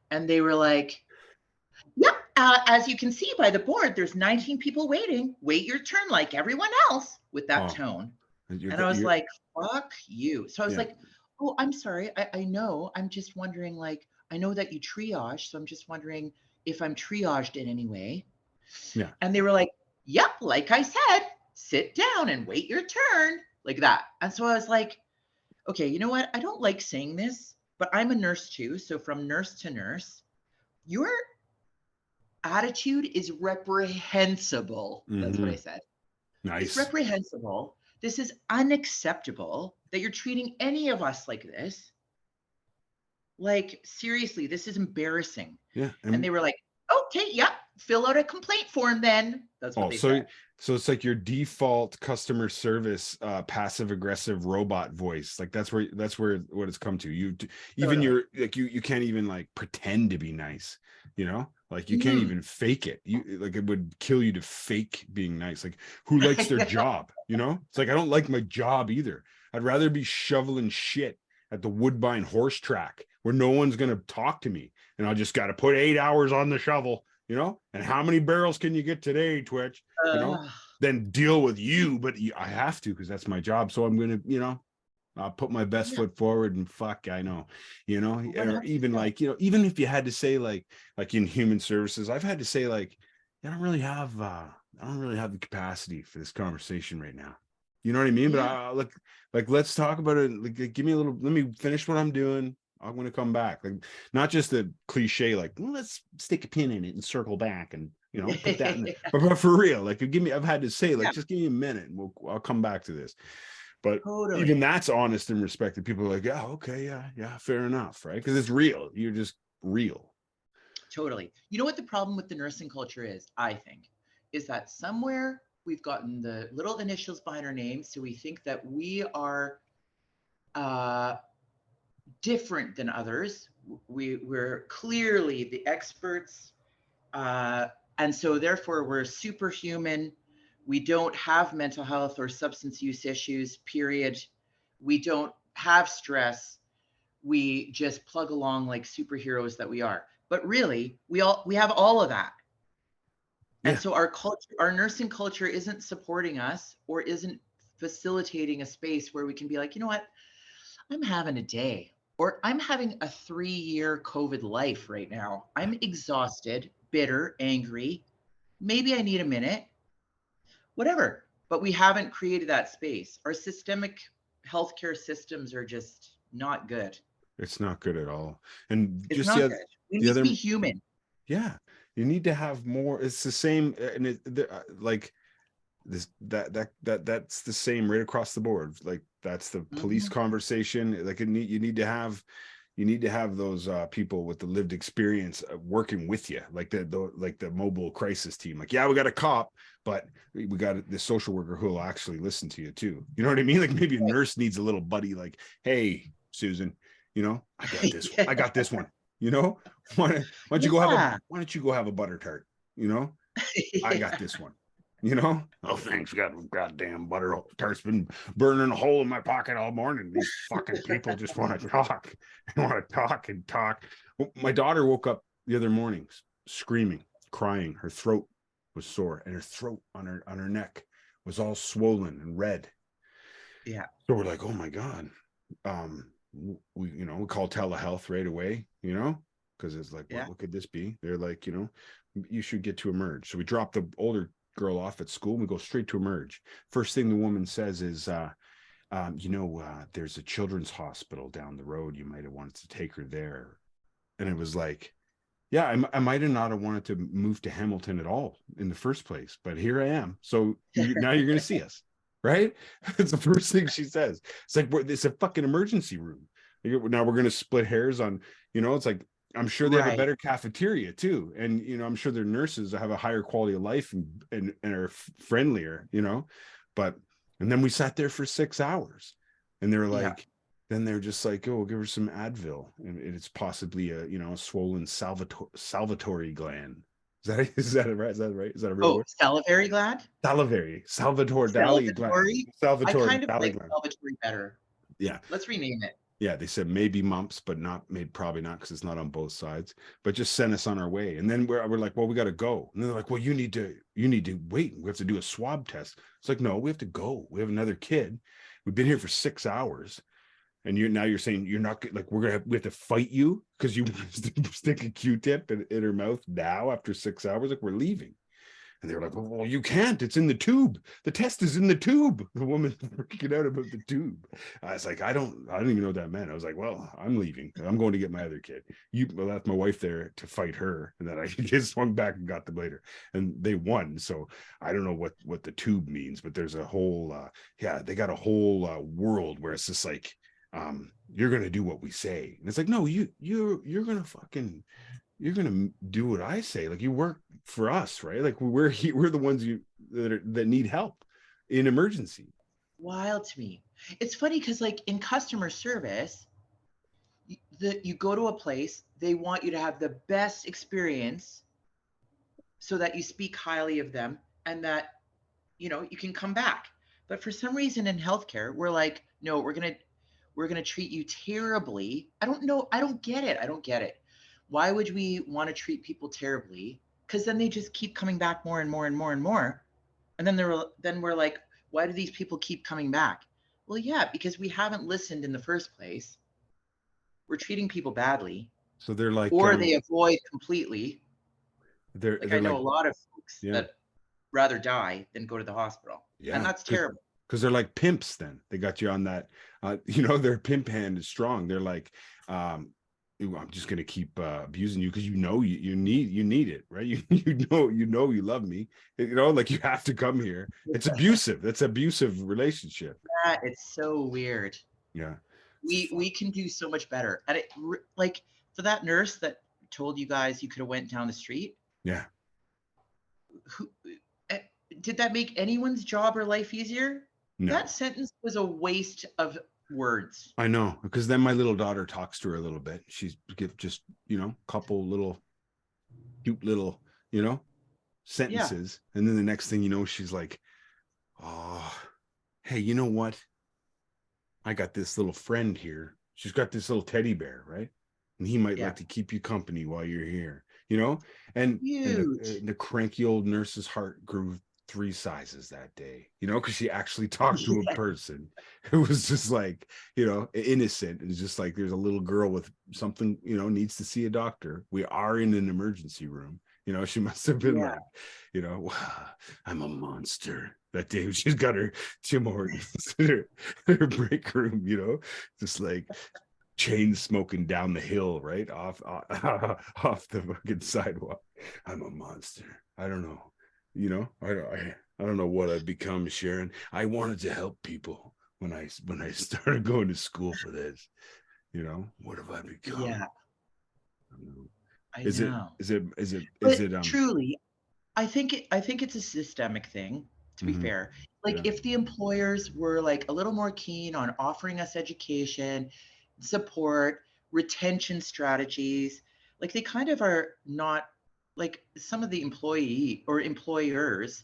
And they were like, yep, as you can see by the board, there's 19 people waiting. Wait your turn like everyone else, with that tone. And I was like, fuck you. So I was like, oh, I'm sorry. I know. I'm just wondering, like, I know that you triage. So I'm just wondering if I'm triaged in any way. Yeah. And they were like, yep, like I said, sit down and wait your turn, like that. And so I was like, okay, you know what? I don't like saying this, but I'm a nurse too. So from nurse to nurse, your attitude is reprehensible. That's what I said. Nice. It's reprehensible. This is unacceptable that you're treating any of us like this. Like, seriously, this is embarrassing. Yeah. And they were like, okay, yeah, fill out a complaint form then. That's what they said. So it's like your default customer service, passive aggressive robot voice. Like that's where what it's come to. You can't even like pretend to be nice, like you can't even fake it. It would kill you to fake being nice. Like who likes their job? It's like, I don't like my job either. I'd rather be shoveling shit at the Woodbine horse track where no one's going to talk to me. And I just got to put 8 hours on the shovel, and how many barrels can you get today, Twitch? Then deal with you, but I have to, because that's my job. So I'm going to, I'll put my best foot forward, and fuck, I know, or even like, even if you had to say like in human services, I've had to say like, I don't really have the capacity for this conversation right now. You know what I mean? Yeah. But like, let's talk about it. Like, give me let me finish what I'm doing. I'm going to come back. Like, not just the cliche, like, well, let's stick a pin in it and circle back and, put that in there. But for real, like, I've had to say, like, just give me a minute and I'll come back to this. But even that's honest and respected. People are like, yeah, okay, yeah, fair enough, right? Because it's real. You're just real. Totally. You know what the problem with the nursing culture is, I think, is that somewhere we've gotten the little initials behind our names. So we think that we are different than others. We're clearly the experts. And so therefore we're superhuman. We don't have mental health or substance use issues, period. We don't have stress. We just plug along like superheroes that we are. But really, we have all of that. And so our culture, our nursing culture isn't supporting us or isn't facilitating a space where we can be like, you know what, I'm having a day, or I'm having a 3-year COVID life right now. I'm exhausted, bitter, angry. Maybe I need a minute, whatever. But we haven't created that space. Our systemic healthcare systems are just not good. It's not good at all. And it's not good. We need to be human. Yeah. You need to have more. It's the same, and like this that's the same right across the board. Like that's the police conversation. Like you need to have, you need to have those people with the lived experience working with you, like the mobile crisis team. Like, yeah, we got a cop, but we got the social worker who will actually listen to you too. You know what I mean? Like maybe a nurse needs a little buddy, like, hey, Susan, you know, I got this. I got this one. You know, why don't you go have a butter tart? You know, I got this one. You know, oh thanks, got goddamn butter tart's been burning a hole in my pocket all morning. These fucking people just want to talk. They want to talk and talk. My daughter woke up the other morning screaming, crying. Her throat was sore, and her throat on her neck was all swollen and red. Yeah. So we're like, oh my god. We call telehealth right away, you know, because it's like, what could this be? They're like, you know, you should get to Emerge. So we drop the older girl off at school and we go straight to Emerge. First thing the woman says is, there's a children's hospital down the road. You might have wanted to take her there. And it was like, yeah, I might have not have wanted to move to Hamilton at all in the first place, but here I am. So now you're going to see us. Right? It's the first thing she says. It's like, it's a fucking emergency room. Now we're going to split hairs on, you know, it's like, I'm sure they have a better cafeteria too. And, you know, I'm sure their nurses have a higher quality of life and are friendlier, you know, and then we sat there for 6 hours and they're like, then they're just like, oh, we'll give her some Advil. And it's possibly a swollen salivary gland. Is that right? Is that a real word? Salivary gland? Salivary Dali gland. Salvatore I kind of like salvatore better. Yeah. Let's rename it. Yeah, they said maybe mumps, but probably not, because it's not on both sides. But just send us on our way. And then we're like, well, we got to go. And they're like, well, you need to wait. We have to do a swab test. It's like, no, we have to go. We have another kid. We've been here for 6 hours. And you're saying you're not, like, we have to fight you because you stick a Q-tip in her mouth now after 6 hours. Like, we're leaving. And they're like, well, you can't. It's in the tube. The test is in the tube. The woman freaking out about the tube. I was like, I don't even know what that meant. I was like, well, I'm leaving. I'm going to get my other kid. You left my wife there to fight her. And then I just swung back and got them later. And they won. So I don't know what the tube means, but there's a whole, they got a whole world where it's just like, you're going to do what we say. And it's like, no, you're going to do what I say. Like, you work for us, right? Like, we're the ones that need help in emergency. Wild to me. It's funny because, like, in customer service, you go to a place, they want you to have the best experience so that you speak highly of them and that, you know, you can come back. But for some reason in healthcare, we're like, no, we're going to treat you terribly. I don't know. I don't get it. Why would we want to treat people terribly? Because then they just keep coming back more and more and more and more. And then we're like, why do these people keep coming back? Well, yeah, because we haven't listened in the first place. We're treating people badly. So they're like, or they avoid completely. They're I know a lot of folks that rather die than go to the hospital. Yeah, and that's terrible. Because they're like pimps. Then they got you on that. Their pimp hand is strong. They're like, I'm just gonna keep abusing you because you need it, right? You know you love me, like you have to come here. It's abusive. That's abusive relationship. Yeah, it's so weird. Yeah, we can do so much better. And it, like, for that nurse that told you guys you could have went down the street. Yeah. Did that make anyone's job or life easier? No. That sentence was a waste of words. I know, because then my little daughter talks to her a little bit. She's just, couple little cute little, sentences. Yeah. And then the next thing you know, she's like, oh, hey, you know what? I got this little friend here. She's got this little teddy bear, right? And he might like to keep you company while you're here, and the cranky old nurse's heart grew 3 sizes that day, because she actually talked to a person who was just like, innocent. It's just like, there's a little girl with something, needs to see a doctor. We are in an emergency room. She must have been like, I'm a monster. That day she's got her Tim Hortons in her break room, just like chain smoking down the hill, right off the fucking sidewalk. I'm a monster. I don't know. I don't know what I've become, Sharon. I wanted to help people when I started going to school for this. You know, what have I become? Yeah, I don't know. I Is it know. is it Truly, I think it's a systemic thing, to be mhm, fair. Like yeah. if the employers were like a little more keen on offering us education, support, retention strategies, like they kind of are not, like some of the employee or employers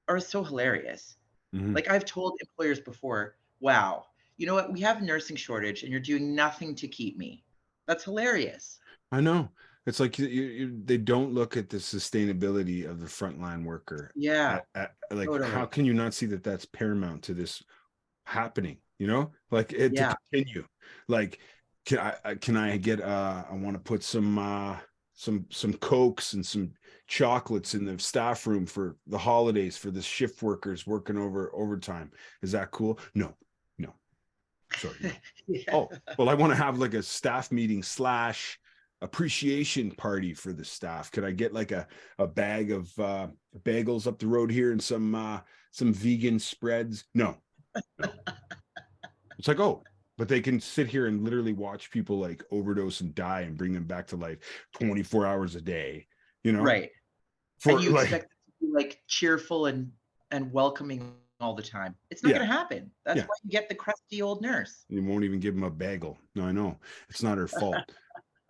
are so hilarious. Mhm. Like I've told employers before, wow, you know what? We have a nursing shortage and you're doing nothing to keep me. That's hilarious. I know. It's like they don't look at the sustainability of the frontline worker. Yeah, Like, how totally. can you not see that that's paramount to this happening? You know, like it to Yeah. continue. Like, can I get I want to put some Cokes and some chocolates in the staff room for the holidays for the shift workers working overtime. Is that cool? No, no, sorry, no. Yeah. Oh, well, I want to have like a staff meeting / appreciation party for the staff. Could I get like a bag of bagels up the road here and some vegan spreads? No, no. It's like, oh, but they can sit here and literally watch people like overdose and die and bring them back to life 24 hours a day, you know, Right. And for you like, expect it to be like cheerful and welcoming all the time. It's not yeah, going to happen. That's yeah. why you get the crusty old nurse. You won't even give them a bagel. No, I know it's not her fault,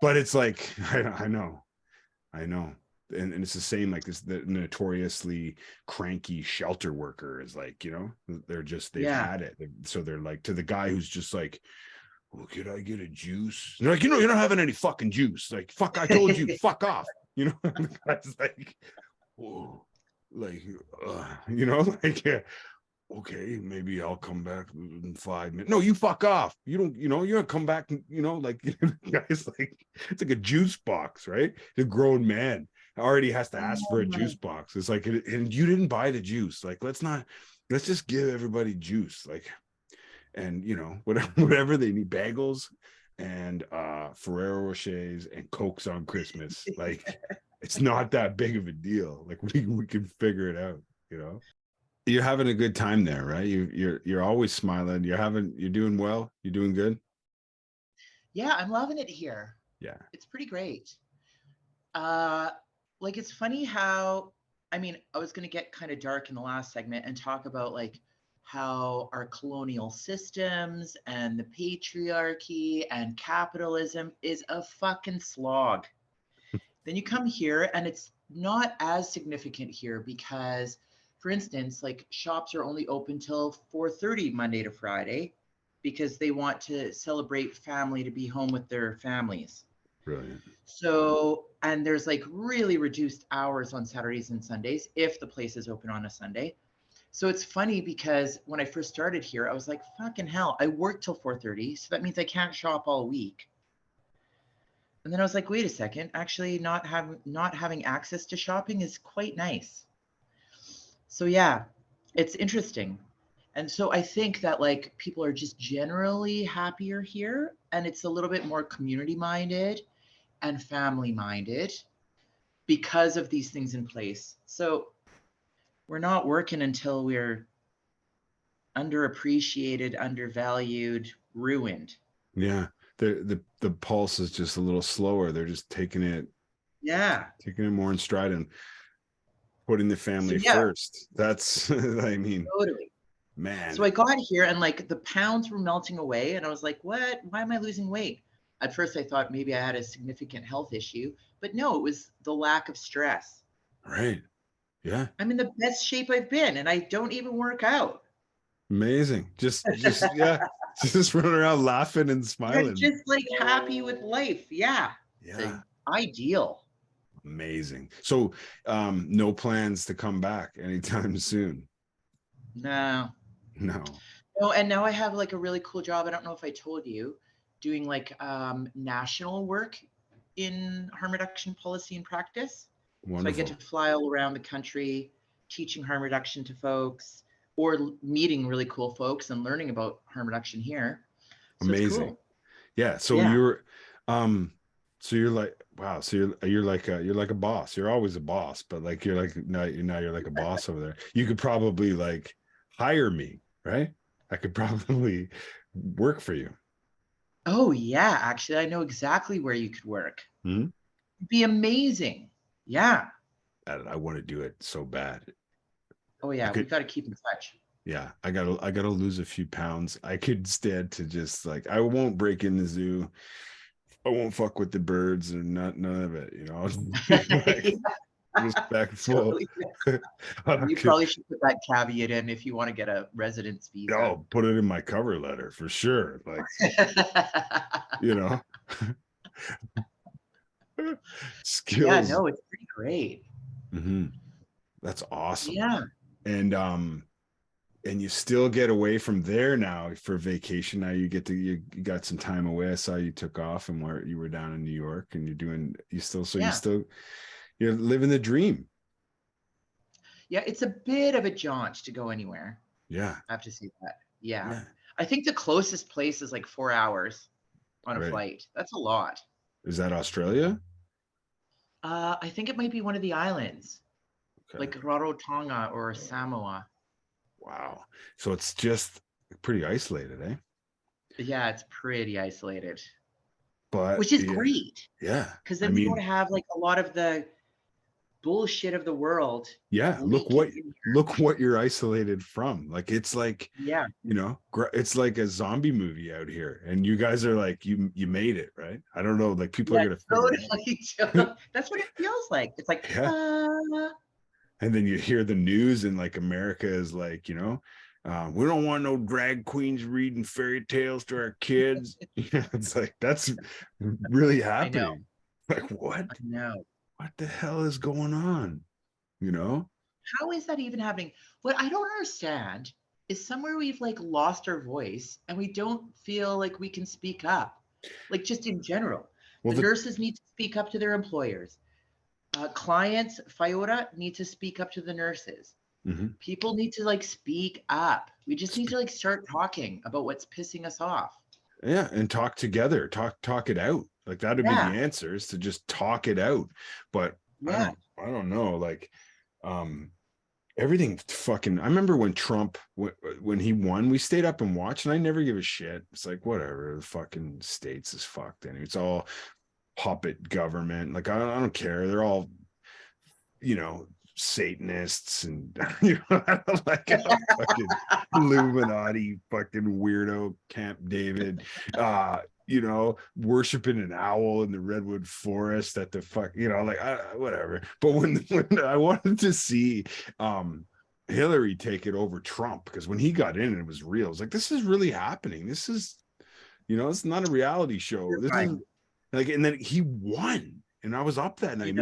but it's like, I know. I know. And it's the same, like this, the notoriously cranky shelter worker is like, you know, they've Yeah. had it. So they're like, to the guy who's just like, well, could I get a juice? And they're like, you're not having any fucking juice. Like, fuck, I told you, fuck off. You know, the guy's like, whoa, like, you know, like, yeah, okay, maybe I'll come back in 5 minutes. No, you fuck off. You don't, you know, you're gonna come back, you know, like, guys, like, it's like a juice box, right? The grown man already has to ask Oh for a my. juice box. It's like, and you didn't buy the juice. Like, let's just give everybody juice. Like, and you know, whatever they need, bagels and Ferrero Rochers and Cokes on Christmas. Like, it's not that big of a deal. Like, we can figure it out, you know. You're having a good time there, right? You're always smiling. You're doing well. You're doing good. Yeah, I'm loving it here. Yeah. It's pretty great. Uh, like it's funny how, I mean, I was going to get kind of dark in the last segment and talk about like how our colonial systems and the patriarchy and capitalism is a fucking slog. Then you come here and it's not as significant here because, for instance, like shops are only open till 4:30 Monday to Friday because they want to celebrate family to be home with their families. Brilliant. So, and there's like really reduced hours on Saturdays and Sundays if the place is open on a Sunday. So it's funny because when I first started here, I was like, fucking hell, I work till 4:30. So that means I can't shop all week. And then I was like, wait a second, actually not having access to shopping is quite nice. So yeah, it's interesting. And so I think that like people are just generally happier here and it's a little bit more community minded and family minded because of these things in place. So we're not working until we're underappreciated, undervalued, ruined. Yeah. The pulse is just a little slower. They're just Yeah. taking it more in stride and putting the So family yeah, first. That's I mean, totally. So man. I got here and like the pounds were melting away and I was like, what? Why am I losing weight? At first I thought maybe I had a significant health issue, but no, it was the lack of stress. Right. Yeah. I'm in the best shape I've been and I don't even work out. Amazing. Just yeah. Just running around laughing and You're smiling. just like happy with life. Yeah. It's Yeah. ideal. Amazing. So no plans to come back anytime soon. No. No. No, and now I have like a really cool job. I don't know if I told you, doing like national work in harm reduction policy and practice. So I get Wonderful. to fly all around the country teaching harm reduction to folks or meeting really cool folks and learning about harm reduction here. So it's Amazing. cool. Yeah. So Yeah. you're like, wow. So you're like a boss. You're always a boss, but like you're like now you're like a boss over there. You could probably like hire me, right? I could probably work for you. Oh yeah, actually, I know exactly where you could work. Hmm? It'd be amazing. Yeah. I want to do it so bad. Oh yeah, we got to keep in touch. Yeah, I gotta lose a few pounds. I could stand to just like, I won't break in the zoo. I won't fuck with the birds and none of it, you know. Like, respectful. Totally. You probably should put that caveat in if you want to get a residence visa. Oh, put it in my cover letter for sure. Like, you know, skills. Yeah, no, it's pretty great. Mm-hmm. That's awesome. Yeah. And you still get away from there now for vacation. Now you got some time away. I saw you took off and where you were down in New York, and you're living the dream. Yeah, it's a bit of a jaunt to go anywhere. Yeah. I have to say that. Yeah. I think the closest place is like 4 hours on a flight. That's a lot. Is that Australia? I think it might be one of the islands, like Rarotonga or Samoa. Wow. So it's just pretty isolated, eh? Yeah, it's pretty isolated. But which is great. Yeah. Because then we don't have like a lot of the bullshit of the world. Yeah. Look what you're isolated from. Like, it's like, yeah, you know, it's like a zombie movie out here. And you guys are like, you made it, right? I don't know. Like, people are going to totally. That's what it feels like. It's like, And then you hear the news, and like America is like, you know, we don't want no drag queens reading fairy tales to our kids. It's like, that's really happening. Like, what? I know. What the hell is going on? You know? How is that even happening? What I don't understand is somewhere we've like lost our voice and we don't feel like we can speak up. Like, just in general. Well, the nurses need to speak up to their employers. Clients, FIOTA, need to speak up to the nurses. Mm-hmm. People need to like speak up. We just need to like start talking about what's pissing us off. Yeah, and talk together, talk it out. Like, that would be the answer, is to just talk it out. But I don't know. Like, everything fucking. I remember when Trump, when he won, we stayed up and watched, and I never give a shit. It's like, whatever. The fucking states is fucked, and it's all puppet government. Like, I don't care. They're all, you know, Satanists, and you know, like a fucking Illuminati fucking weirdo Camp David, you know, worshiping an owl in the redwood forest at the fuck, you know, like, whatever. But when I wanted to see Hillary take it over Trump, because when he got in and it was real, it was like, this is really happening. This is, you know, it's not a reality show. This is like, and then he won. And I was up that night.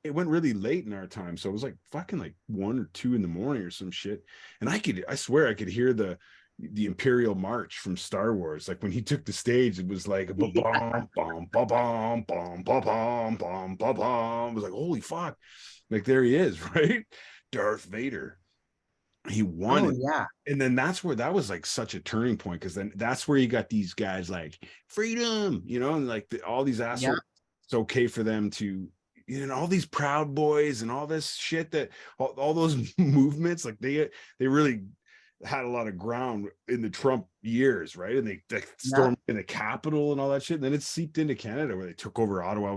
It went really late in our time. So it was like fucking like 1 or 2 in the morning or some shit. And I swear I could hear the Imperial March from Star Wars. Like, when he took the stage, it was like bum bum bum bum bum bum bum bum bum. It was like, holy fuck. Like, there he is, right? Darth Vader. He won it. Yeah. And then that was like such a turning point, because then that's where you got these guys like, freedom, you know, and like all these assholes. It's okay for them to, you know, all these Proud Boys and all this shit, that all those movements, like they really had a lot of ground in the Trump years, right? And they stormed in the Capitol and all that shit. And then it seeped into Canada, where they took over Ottawa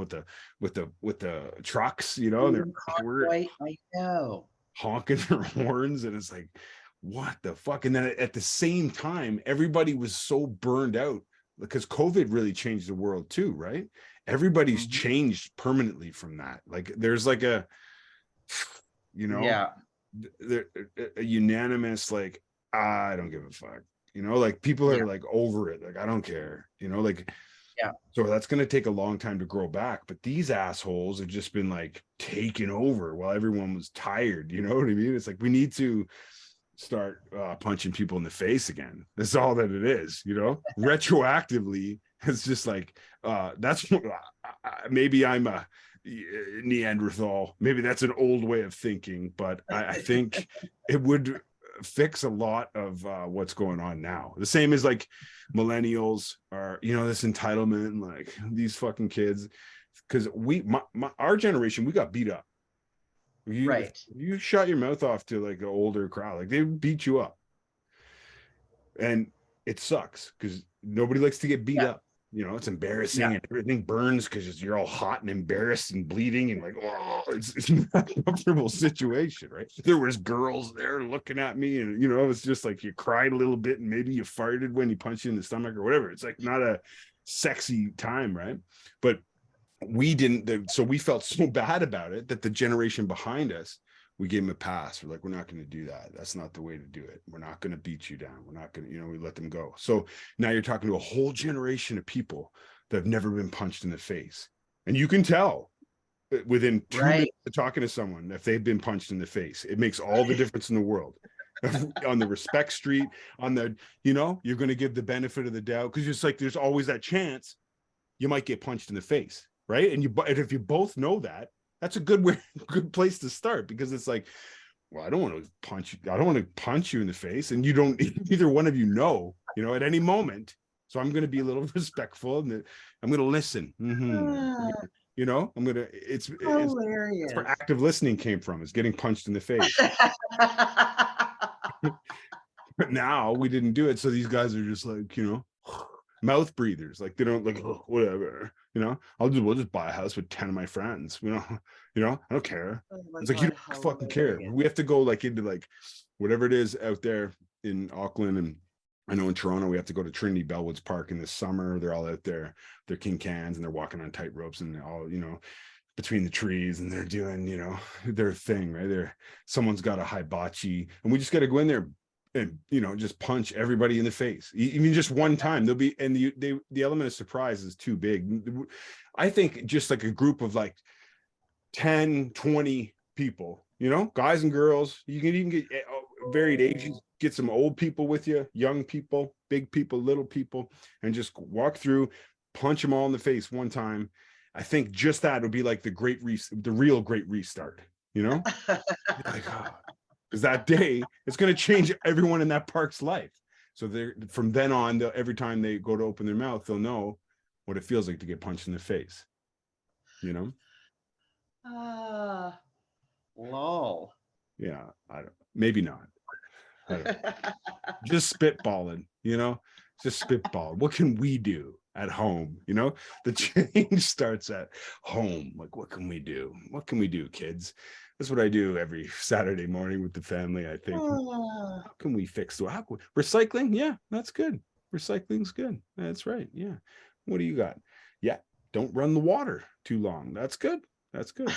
with the trucks, you know, and they're honking their horns, and it's like, what the fuck? And then at the same time, everybody was so burned out, because COVID really changed the world too, right? Everybody's changed permanently from that. Like, there's like a, you know, a unanimous, like, I don't give a fuck, you know, like, people are like over it. Like, I don't care, you know, like, so that's going to take a long time to grow back. But these assholes have just been like taking over while everyone was tired. You know what I mean? It's like, we need to start punching people in the face again. That's all that it is, you know, retroactively. It's just like, that's what, maybe I'm a Neanderthal. Maybe that's an old way of thinking, but I think it would fix a lot of what's going on now. The same as like millennials are, you know, this entitlement, like these fucking kids, because our generation, we got beat up. You shut your mouth off to like an older crowd, like they beat you up, and it sucks because nobody likes to get beat up. you know, it's embarrassing Yeah. and everything burns because you're all hot and embarrassed and bleeding and like, oh, it's not a comfortable situation, right? There was girls there looking at me, and you know, it was just like you cried a little bit and maybe you farted when he punched you in the stomach or whatever. It's like not a sexy time, right? But we didn't, so we felt so bad about it that the generation behind us, we gave them a pass. We're like, we're not going to do that. That's not the way to do it. We're not going to beat you down. We're not going to, you know, we let them go. So now you're talking to a whole generation of people that have never been punched in the face. And you can tell within 2 minutes of talking to someone if they've been punched in the face. It makes all the difference in the world. On the respect street, on the, you know, you're going to give the benefit of the doubt because it's like there's always that chance you might get punched in the face, right? And if you both know that, that's a good place to start, because it's like, well, I don't want to punch you. I don't want to punch you in the face, and you don't. Either one of you know, at any moment. So I'm going to be a little respectful, and I'm going to listen. You know, I'm going to. It's hilarious. That's where active listening came from, is getting punched in the face. But now we didn't do it, so these guys are just like, you know, mouth breathers. Like they don't like, oh, whatever. You know, we'll just buy a house with 10 of my friends. You know, I don't care. It's like, you don't fucking care. We have to go like into like whatever it is out there in Auckland, and I know in Toronto we have to go to Trinity Bellwoods Park in the summer. They're all out there, they're king cans, and they're walking on tight ropes, and they're all, you know, between the trees, and they're doing, you know, their thing, right? Someone's got a hibachi, and we just got to go in there and, you know, just punch everybody in the face, even just one time. There'll be, and the element of surprise is too big. I think just like a group of like 10, 20 people, you know, guys and girls, you can even get varied ages, get some old people with you, young people, big people, little people, and just walk through, punch them all in the face one time. I think just that would be like the real great restart, you know? Like, oh. Because that day, it's going to change everyone in that park's life. So they're, from then on, every time they go to open their mouth, they'll know what it feels like to get punched in the face. You know? Lol. Yeah, maybe not. Just spitballing, you know? Just spitball. What can we do at home? You know, the change starts at home. Like, what can we do? What can we do, kids? That's what I do every Saturday morning with the family. I think, how can we fix recycling? Yeah, that's good. Recycling's good. That's right. Yeah. What do you got? Yeah. Don't run the water too long. That's good. That's good.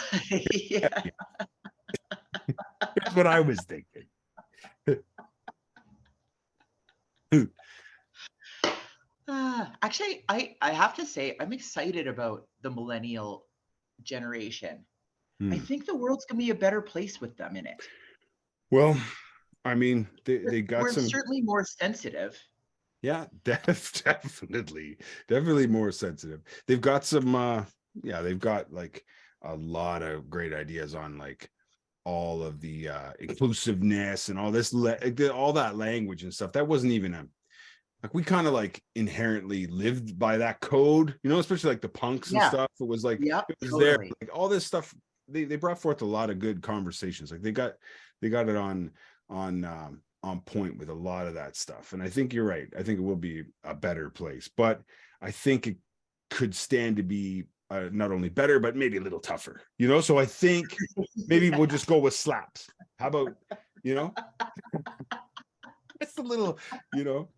Yeah. That's what I was thinking. Actually, I have to say, I'm excited about the millennial generation. I think the world's going to be a better place with them in it. Well, I mean, they got We're certainly more sensitive. Yeah, definitely more sensitive. They've got some, they've got like a lot of great ideas on like all of the inclusiveness and all this, all that language and stuff. That wasn't even like, we kind of like inherently lived by that code, you know, especially like the punks and stuff. It was like, it was totally there, like all this stuff. They brought forth a lot of good conversations. Like they got it on point with a lot of that stuff. And I think you're right. I think it will be a better place, but I think it could stand to be not only better, but maybe a little tougher, you know? So I think maybe we'll just go with slaps. How about, you know, it's a little, you know,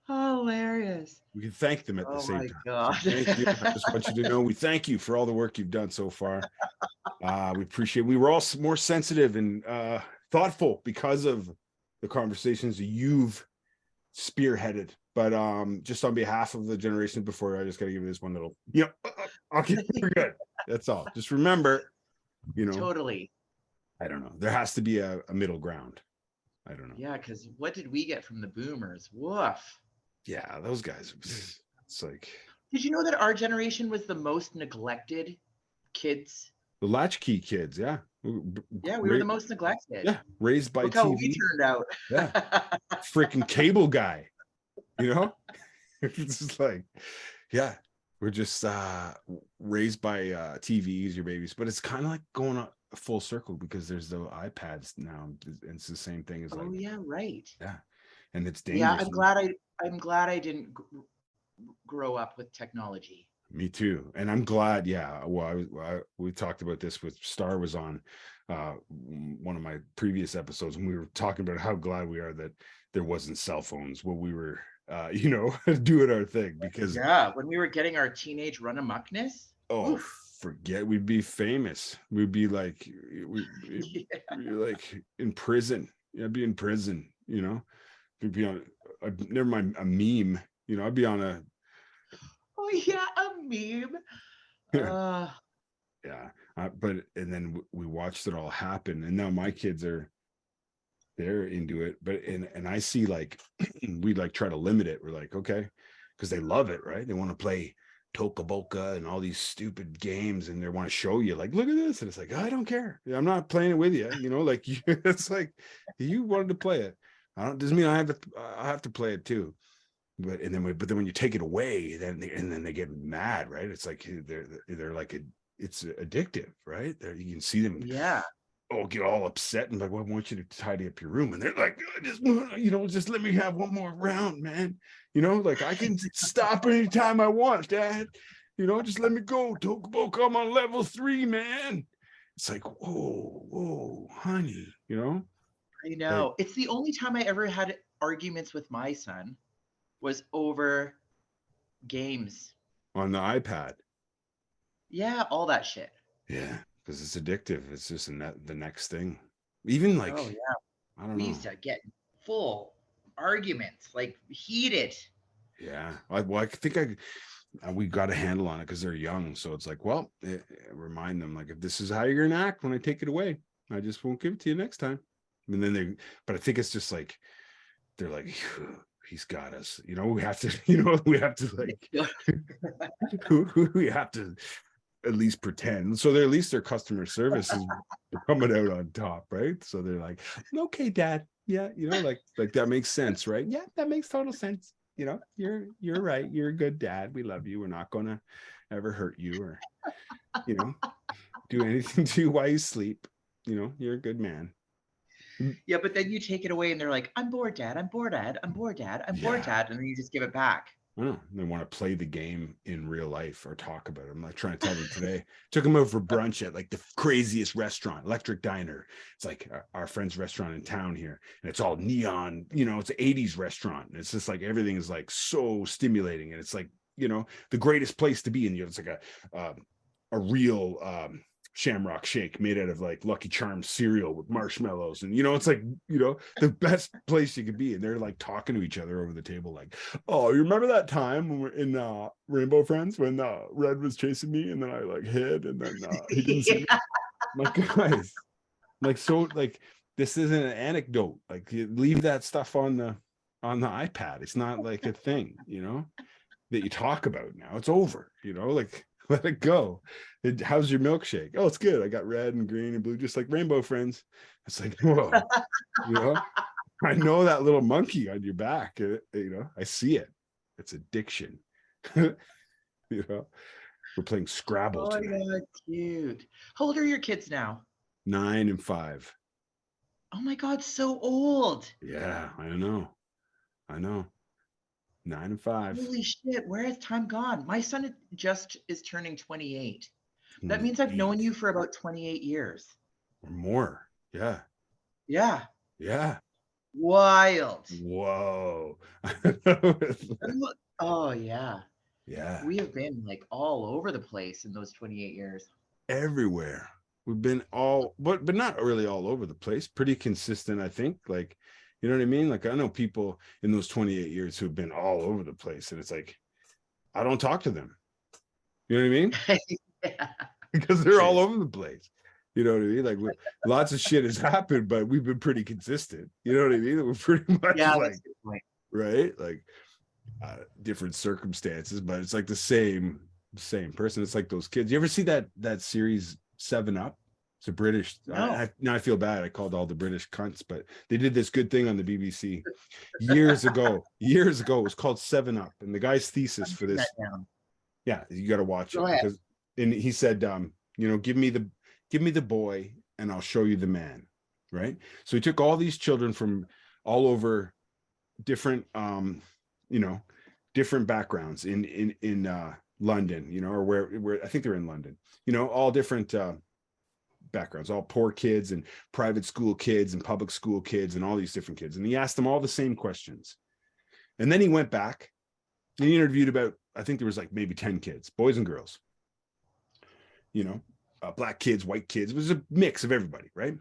hilarious. We can thank them at the same time. God. So thank you. I just want you to know we thank you for all the work you've done so far. We appreciate it. We were all more sensitive and thoughtful because of the conversations you've spearheaded. But just on behalf of the generation before, I just got to give you this one little, you know, okay, we're good. That's all. Just remember, you know. Totally. I don't know. There has to be a middle ground. I don't know. Yeah, because what did we get from the boomers? Woof. Yeah, those guys. It's like. Did you know that our generation was the most neglected kids? The latchkey kids, yeah. Yeah, we were the most neglected. Yeah, raised by Look TV. how we turned out. Yeah, freaking cable guy. You know, it's just like, yeah, we're just raised by TVs, your babies. But it's kind of like going a full circle because there's the iPads now, and it's the same thing as like. Oh yeah, right. Yeah. And it's dangerous. Yeah, I'm glad I'm glad I didn't grow up with technology. Me too. And I'm glad. Yeah. Well, we talked about this with Star was on one of my previous episodes, and we were talking about how glad we are that there wasn't cell phones when we were, doing our thing, because when we were getting our teenage run-a-muckness. Oof. Forget we'd be famous. We'd be like, we'd like in prison. I'd be in prison, We'd be on never mind a meme, I'd be on a Oh yeah, a meme. Yeah, but and then we watched it all happen, and now my kids they're into it, but and I see like we like try to limit it. We're like, okay, because they love it, right? They want to play Toca Boca and all these stupid games, and they want to show you like, look at this, and it's like, I don't care, I'm not playing it with you, like it's like you wanted to play it. Doesn't mean I have to play it too. But then when you take it away, then they get mad, right? It's like they're like it's addictive, right? There you can see them, get all upset and like, well, I want you to tidy up your room, and they're like, just let me have one more round, man. Like I can stop anytime I want, Dad. Just let me go. I'm on level 3, man. It's like, whoa, honey. I know. Like, it's the only time I ever had arguments with my son was over games on the iPad. Yeah, all that shit. Yeah, because it's addictive. It's just the next thing. Even like, oh yeah, I don't know. We used to get full arguments, like heated. Yeah, I think we got a handle on it because they're young. So it's like, well, remind them like, if this is how you're gonna act when I take it away, I just won't give it to you next time. And then but I think it's just like they're like, he's got us. We have to. We have to like, we have to at least pretend. So at least their customer service is coming out on top, right? So they're like, okay, Dad. Yeah, like that makes sense, right? Yeah, that makes total sense. You're right. You're a good dad. We love you. We're not gonna ever hurt you or, do anything to you while you sleep. You're a good man. Yeah, but then you take it away and they're like, I'm bored, Dad. I'm bored, Dad. I'm bored, Dad. I'm bored, Dad. And then you just give it back. I don't know. They want to play the game in real life or talk about it. I'm like trying to tell them today. Took them out for brunch at like the craziest restaurant, Electric Diner. It's like our friend's restaurant in town here. And it's all neon, it's an 80s restaurant. And it's just like everything is like so stimulating. And it's like, the greatest place to be. And it's like a real Shamrock Shake made out of like Lucky Charms cereal with marshmallows, and it's like the best place you could be. And they're like talking to each other over the table, like, oh, you remember that time when we're in Rainbow Friends when Red was chasing me and then I like hid and then he didn't see me? My guys, like, so like this isn't an anecdote. Like, you leave that stuff on the iPad. It's not like a thing, that you talk about now. It's over, like. Let it go. How's your milkshake? Oh, it's good. I got red and green and blue, just like Rainbow Friends. It's like, whoa, I know that little monkey on your back. I see it. It's addiction. We're playing Scrabble tonight. God, cute. How old are your kids now? 9 and 5. Oh my God, so old. Yeah, I know. 9 and 5. Holy shit, where has time gone? My son just is turning 28. That means I've known you for about 28 years. Or more. Yeah. Yeah. Yeah. Wild. Whoa. Oh, yeah. Yeah. We have been like all over the place in those 28 years. Everywhere. We've been but not really all over the place. Pretty consistent, I think. Like, you know what I mean? Like, I know people in those 28 years who've been all over the place, and it's like, I don't talk to them. You know what I mean? Yeah. Because they're all over the place. You know what I mean? Like, lots of shit has happened, but we've been pretty consistent. You know what I mean? We're pretty much like, right? Like, different circumstances, but it's like the same person. It's like those kids. You ever see that series 7 Up? It's a British. No. Now I feel bad. I called all the British cunts, but they did this good thing on the BBC years ago. It was called 7 Up, and the guy's thesis for this. Yeah, you got to watch it because. And he said, give me the boy, and I'll show you the man. Right. So he took all these children from all over different you know, different backgrounds in London, you know, or where I think they're in London, you know, all different backgrounds, all poor kids and private school kids and public school kids and all these different kids. And he asked them all the same questions. And then he went back and he interviewed about, I think there was like maybe 10 kids, boys and girls, you know, black kids, white kids. It was a mix of everybody, right?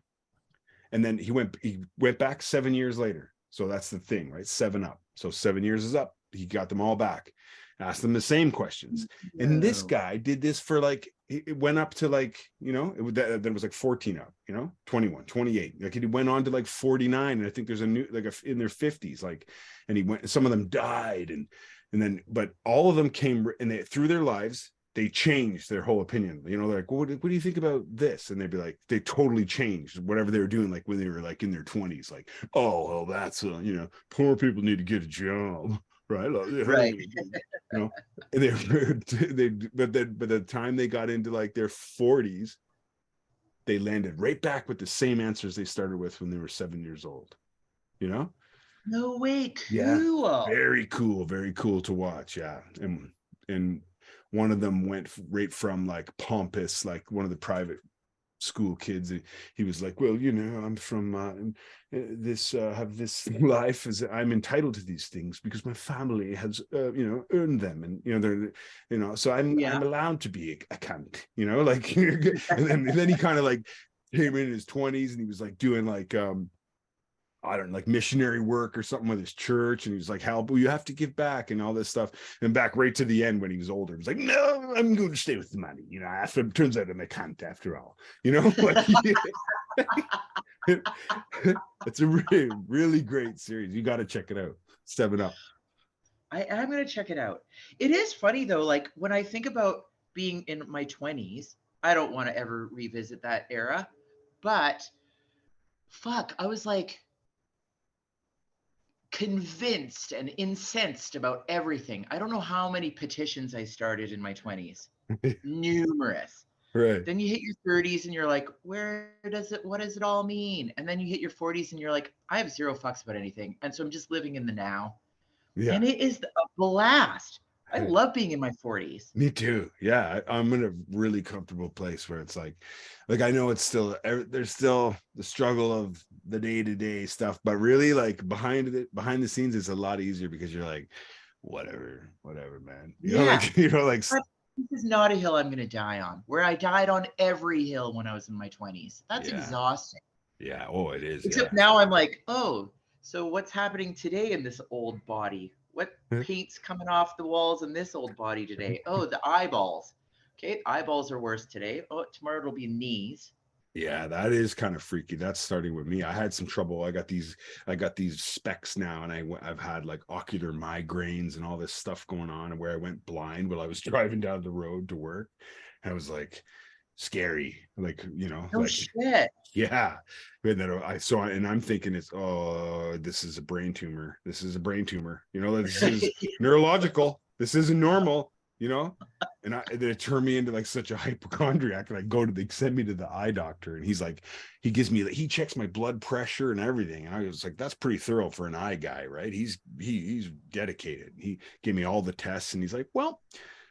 And then he went back 7 years later. So that's the thing, right? 7 up. So 7 years is up. He got them all back, asked them the same questions. No. And this guy did this for like, it went up to like, you know, then it was like 14 up, you know, 21, 28. Like he went on to like 49. And I think there's a new, like in their 50s, like, and he went, some of them died. And then, but all of them came and they, through their lives, they changed their whole opinion. You know, they're like, well, what do you think about this? And they'd be like, they totally changed whatever they were doing, like when they were like in their 20s, like, oh, well, that's, you know, poor people need to get a job. Right. Right. You know, and but the time they got into like their 40s, they landed right back with the same answers they started with when they were 7 years old. You know? No way. Cool. Yeah. Very cool to watch. Yeah. And one of them went right from like pompous, like one of the private school kids. He was like, well, you know, I'm from have this life as I'm entitled to these things because my family has you know, earned them, and you know, they're, you know, so I'm allowed to be a cunt, you know, like. and then he kind of like came in his 20s and he was like doing like I don't know, like missionary work or something with his church. And he was like, help, well, you have to give back and all this stuff. And back right to the end when he was older, he was like, no, I'm going to stay with the money. You know, after it turns out I'm a cunt after all, you know, like, it's a really, really great series. You got to check it out. 7 Up. I am going to check it out. It is funny though. Like when I think about being in my 20s, I don't want to ever revisit that era, but fuck, I was like, convinced and incensed about everything. I don't know how many petitions I started in my 20s. Numerous. Right. Then you hit your 30s and you're like, what does it all mean? And then you hit your 40s and you're like, I have zero fucks about anything. And so I'm just living in the now. Yeah. And it is a blast. I love being in my 40s. Me too. Yeah. I'm in a really comfortable place where it's like I know it's still, there's still the struggle of the day-to-day stuff, but really like behind the scenes, it's a lot easier because you're like, whatever, man. You know, like, you know, like, this is not a hill I'm going to die on, where I died on every hill when I was in my 20s. That's exhausting. Yeah. Oh, it is. Except now I'm like, oh, so what's happening today in this old body? What paint's coming off the walls in this old body today? Oh, the eyeballs. Okay, eyeballs are worse today. Oh, tomorrow it'll be knees. Yeah, that is kind of freaky. That's starting with me. I had some trouble. I got these specs now, and I've had like ocular migraines and all this stuff going on, and where I went blind while I was driving down the road to work. And I was like, scary, like, you know, oh, like shit. Yeah. And then I saw it and I'm thinking this is a brain tumor. You know, this is neurological. This isn't normal, you know? And then it turned me into like such a hypochondriac, and they send me to the eye doctor, and he's like, he checks my blood pressure and everything. And I was like, that's pretty thorough for an eye guy, right? He's dedicated. He gave me all the tests, and he's like, well,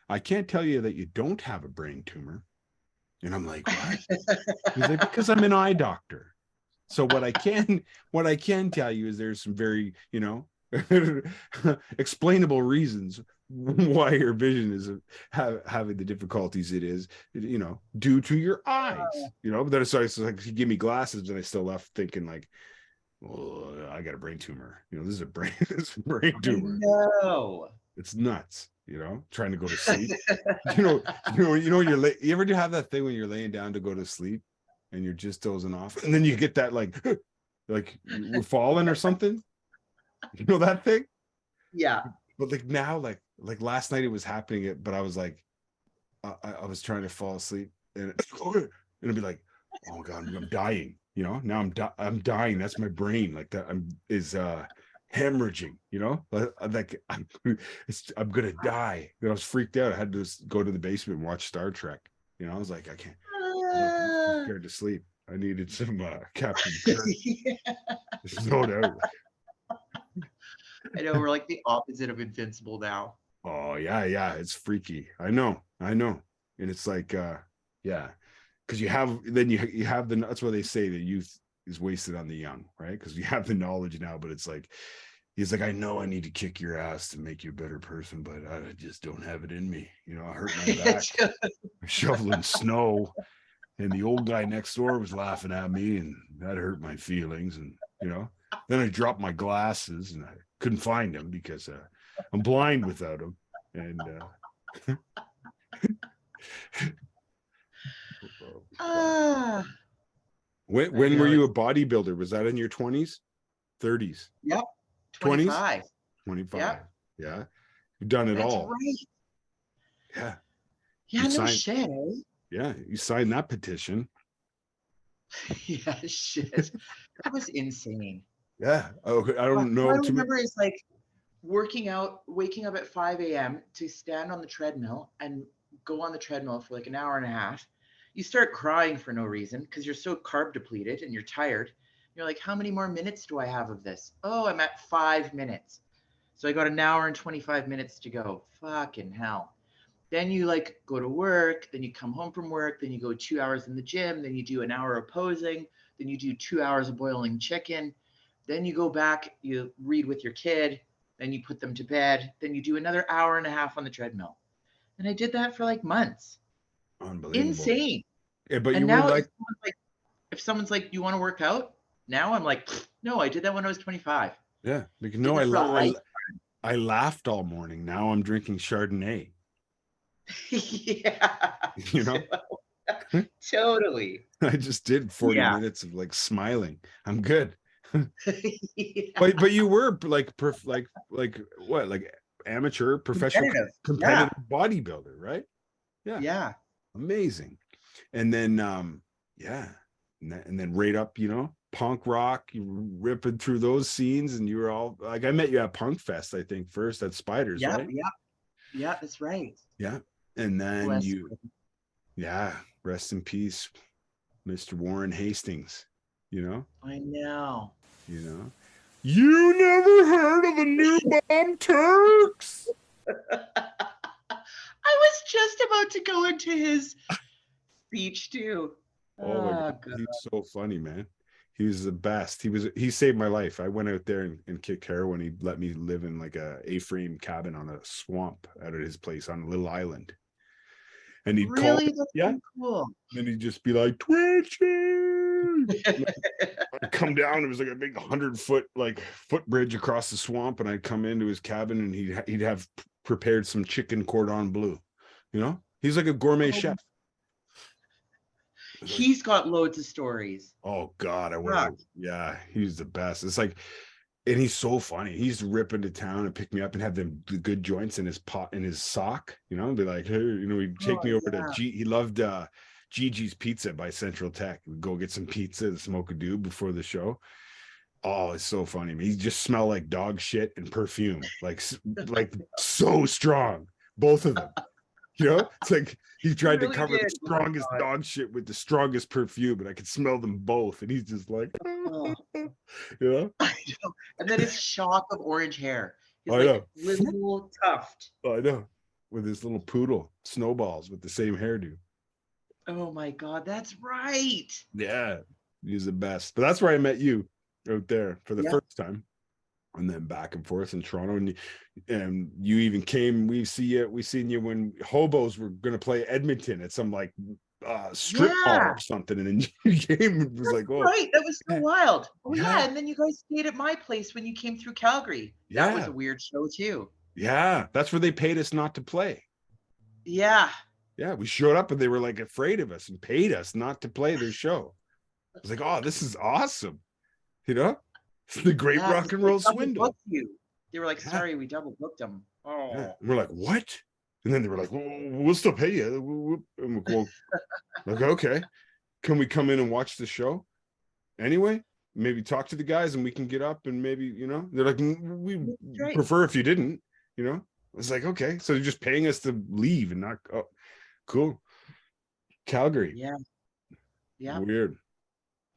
I can't tell you that you don't have a brain tumor. And I'm like, what? He's like, because I'm an eye doctor. So what I can tell you is there's some very, you know, explainable reasons why your vision is having the difficulties it is, you know, due to your eyes, you know. But then it's like he gave me glasses, and I still left thinking like, well, I got a brain tumor. You know, this is a brain tumor. No, it's nuts. You know, trying to go to sleep. you know, you ever have that thing when you're laying down to go to sleep and you're just dozing off, and then you get that like you're falling or something. You know that thing? Yeah. But like now, like last night it was happening. But I was like, I was trying to fall asleep, and it'd be like, oh my God, I'm dying. You know, now I'm dying. That's my brain. Like that is hemorrhaging, you know, like I'm gonna die. And I was freaked out. I had to go to the basement and watch Star Trek. You know, I was like, I'm scared to sleep. I needed some Captain Kirk. There's no doubt. I know we're like the opposite of invincible now. Oh yeah, it's freaky. I know, and it's like, yeah, because you have the, that's why they say that youth is wasted on the young, right? Because you have the knowledge now, but it's like, he's like, I know I need to kick your ass to make you a better person, but I just don't have it in me. You know, I hurt my back shoveling snow, and the old guy next door was laughing at me, and that hurt my feelings. And you know, then I dropped my glasses, and I couldn't find them because I'm blind without them. And when were you a bodybuilder? Was that in your 20s, 30s? Yep. 25. 25. Yep. Yeah. You've done it all. Right. Yeah. Yeah, no shit, eh? Yeah, you signed that petition. Yeah, shit. That was insane. Yeah. Oh, I don't know. What I remember is like working out, waking up at 5 a.m. to stand on the treadmill and go on the treadmill for like an hour and a half. You start crying for no reason because you're so carb depleted and you're tired. You're like, how many more minutes do I have of this? Oh, I'm at 5 minutes. So I got an hour and 25 minutes to go. Fucking hell. Then you like go to work, then you come home from work, then you go 2 hours in the gym, then you do an hour of posing, then you do 2 hours of boiling chicken, then you go back, you read with your kid, then you put them to bed, then you do another hour and a half on the treadmill. And I did that for like months. Unbelievable. Insane. Yeah, but and you now were like, if someone's like, you want to work out? Now I'm like, no, I did that when I was 25. Yeah, because no, I laughed all morning. Now I'm drinking Chardonnay. Yeah. You know? Totally. I just did 40 minutes of like smiling. I'm good. Yeah. But you were like what, like amateur professional competitive bodybuilder, right? Yeah. Amazing. And then and then right up, you know, punk rock, you were ripping through those scenes, and you were all like, I met you at Punk Fest, I think, first at Spiders, right? Yeah, that's right. Yeah. And then rest in peace, Mr. Warren Hastings, you know? I know. You know? You never heard of the New Bomb Turks? I was just about to go into his speech too. Oh my God. He's so funny, man. He was the best. He saved my life. I went out there and kicked heroin. He let me live in like a A-frame cabin on a swamp out at his place on a little island. And he'd call, that's cool. And he'd just be like, twitching. I'd come down. It was like a big 100-foot footbridge across the swamp, and I'd come into his cabin, and he'd have prepared some chicken cordon bleu. You know, he's like a gourmet chef. He's got loads of stories. Oh God, yeah, he's the best. It's like, and he's so funny. He's rip into town and pick me up and have the good joints in his sock, you know, and be like, hey, you know, he'd take me over to he loved Gigi's Pizza by Central Tech. We'd go get some pizza and smoke a doob before the show. Oh, it's so funny. He just smelled like dog shit and perfume, like so strong, both of them. You know, it's like he tried to cover the strongest dog shit with the strongest perfume, but I could smell them both. And he's just like, you know? I know. And then his shock of orange hair. He's little tuft. I know. With his little poodle snowballs with the same hairdo. Oh my God, that's right. Yeah, he's the best. But that's where I met you, out there for the first time. And then back and forth in Toronto, and you even came. We seen you when Hobos were going to play Edmonton at some like strip mall or something, and then you came and was like, "Oh, right, that was so wild." Oh yeah, and then you guys stayed at my place when you came through Calgary. That was a weird show too. Yeah, that's where they paid us not to play. Yeah, we showed up and they were like afraid of us and paid us not to play their show. I was like, "Oh, this is awesome," you know. The great rock and roll swindle. They were like, sorry, we double booked them. Oh, and we're like, what? And then they were like, well, we'll still pay you. And we'll go, like, okay, can we come in and watch the show anyway? Maybe talk to the guys and we can get up and maybe, you know, they're like, we prefer if you didn't, you know. I was like, okay, so they're just paying us to leave and not. Oh, cool. Calgary. Yeah. Weird.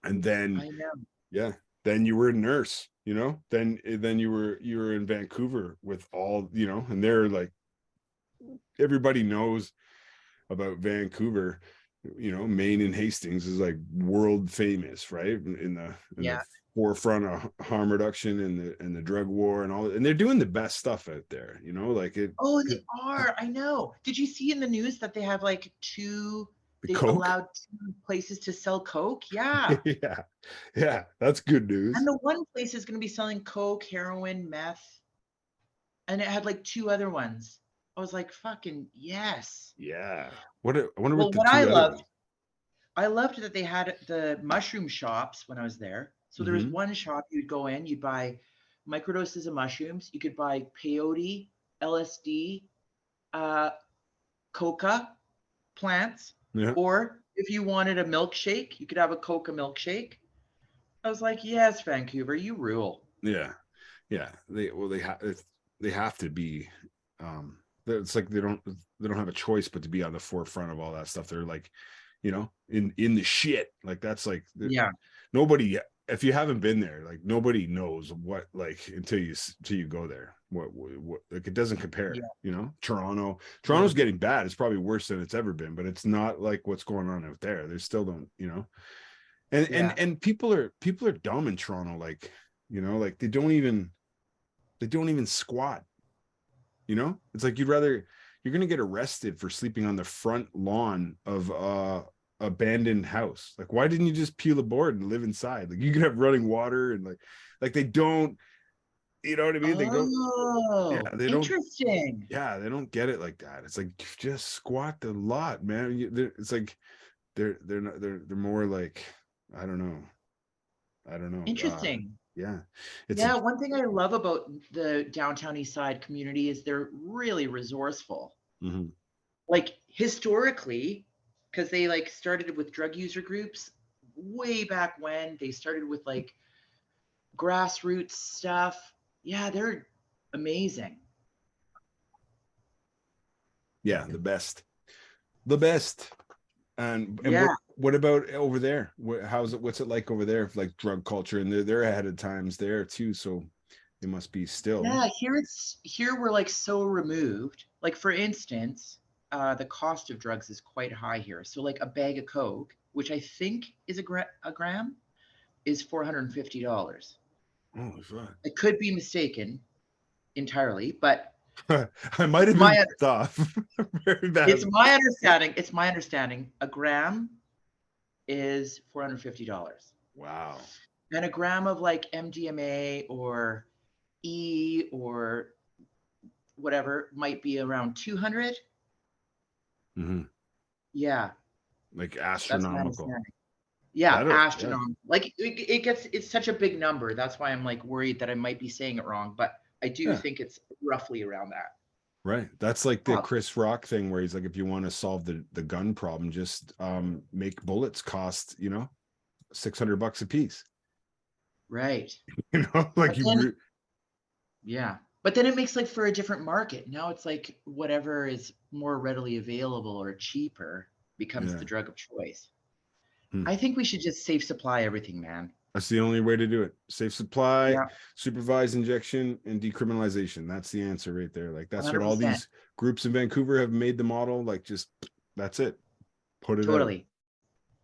And then I know. Yeah. Then you were a nurse you know, then you were in Vancouver with all, you know, and they're like, everybody knows about Vancouver, you know, Maine and Hastings is like world famous, right? In the forefront of harm reduction and the drug war and all, and they're doing the best stuff out there, you know, like it. Oh, they are. I know. Did you see in the news that they have like they've Coke? allowed 2 places to sell Coke? Yeah. Yeah, that's good news. And the one place is going to be selling Coke, heroin, meth, and it had like 2 other ones. I was like, fucking yes. Yeah. I wonder Well, what the what 2 I other loved, ones. I loved that they had the mushroom shops when I was there. So there was Mhm. one shop you'd go in, you'd buy microdoses of mushrooms. You could buy peyote, LSD, coca plants, Yeah. or if you wanted a milkshake, you could have a coca milkshake. I was like, yes, Vancouver, you rule. Yeah. They have to be. It's like they don't have a choice but to be on the forefront of all that stuff. They're like, you know, in the shit. Like that's like nobody. If you haven't been there, like nobody knows what, like until you go there. What like it doesn't compare. You know, Toronto's getting bad. It's probably worse than it's ever been, but it's not like what's going on out there. They still don't, you know. And people are dumb in Toronto, like, you know, like they don't even squat. You know, it's like you're gonna get arrested for sleeping on the front lawn of abandoned house. Like, why didn't you just peel a board and live inside? Like, you could have running water and like they don't, you know what I mean? They don't. Yeah, they don't. Interesting. Yeah, they don't get it like that. It's like, just squat the lot, man. It's like they're more like, I don't know. Interesting. Yeah. One thing I love about the downtown east side community is they're really resourceful. Mm-hmm. Like historically, because they like started with drug user groups way back when. They started with like grassroots stuff. Yeah, they're amazing. Yeah, the best. And what about over there? What's it like over there? Like drug culture, and they're ahead of times there too, so it must be still. Yeah, here we're like so removed. Like for instance, the cost of drugs is quite high here. So like a bag of Coke, which I think is a gram, is $450. Oh, fuck. I could be mistaken entirely, but I might have been off. Very bad. It's my understanding. A gram is $450. Wow. And a gram of like MDMA or E or whatever might be around 200. Mm-hmm. Yeah. Like astronomical. Yeah, astronomical. Yeah. Like it's such a big number. That's why I'm like worried that I might be saying it wrong, but I do think it's roughly around that. Right. That's like the Chris Rock thing where he's like, if you want to solve the gun problem, just make bullets cost, you know, $600 a piece. Right. You know, like yeah. But then it makes like for a different market. Now it's like whatever is more readily available or cheaper becomes the drug of choice. I think we should just safe supply everything, man. That's the only way to do it. Safe supply, supervised injection, and decriminalization. That's the answer right there. Like that's 100%. What all these groups in Vancouver have made the model. Like just that's it. Put it out.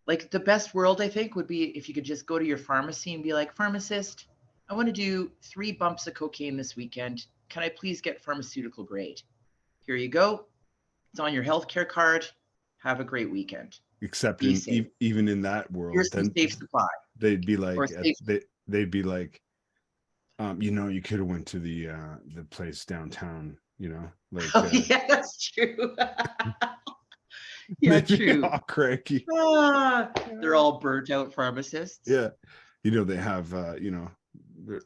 Like the best world, I think, would be if you could just go to your pharmacy and be like, pharmacist, I want to do 3 bumps of cocaine this weekend. Can I please get pharmaceutical grade? Here you go. It's on your healthcare card. Have a great weekend. Except even in that world, here's some safe supply. They'd be like, they'd be like, you know, you could have went to the place downtown, you know, like. Oh, yeah, that's true. Yeah, true. All cranky. They're all burnt out pharmacists. Yeah, you know they have, you know.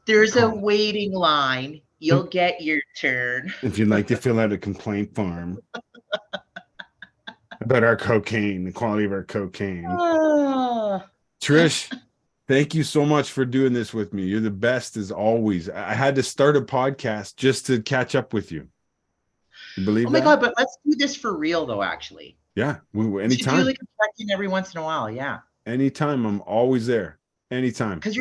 There's a waiting line. You'll get your turn. If you'd like to fill out a complaint form. About our cocaine, the quality of our cocaine. Trish, thank you so much for doing this with me. You're the best as always. I had to start a podcast just to catch up with you. You believe that? Oh my God, but let's do this for real though, actually. Yeah, anytime. Do like a check-in every once in a while, yeah. Anytime, I'm always there. Anytime. Because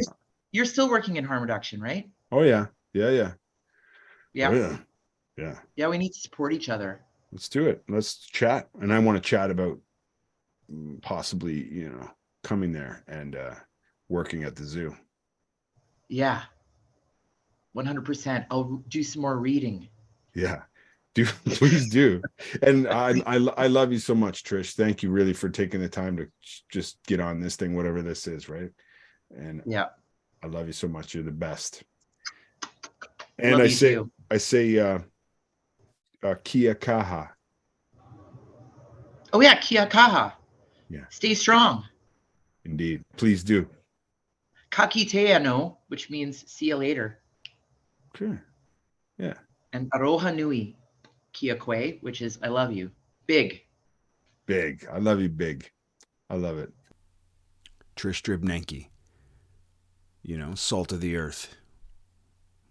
You're still working in harm reduction, right? Oh yeah. Yeah. Yeah. Oh, yeah. Yeah. Yeah, we need to support each other. Let's do it. Let's chat. And I want to chat about possibly, coming there and working at the zoo. Yeah. 100%. I'll do some more reading. Yeah. Please do. And I love you so much, Trish. Thank you really for taking the time to just get on this thing, whatever this is, right? And yeah, I love you so much. You're the best. And I say kia kaha. Oh yeah, kia kaha. Yeah. Stay strong. Indeed. Please do. Kakiteano, which means see you later. Sure. Yeah. And aroha nui, kia koe, which is I love you. Big. Big. I love you, big. I love it. Trish Dribnenki. Salt of the earth.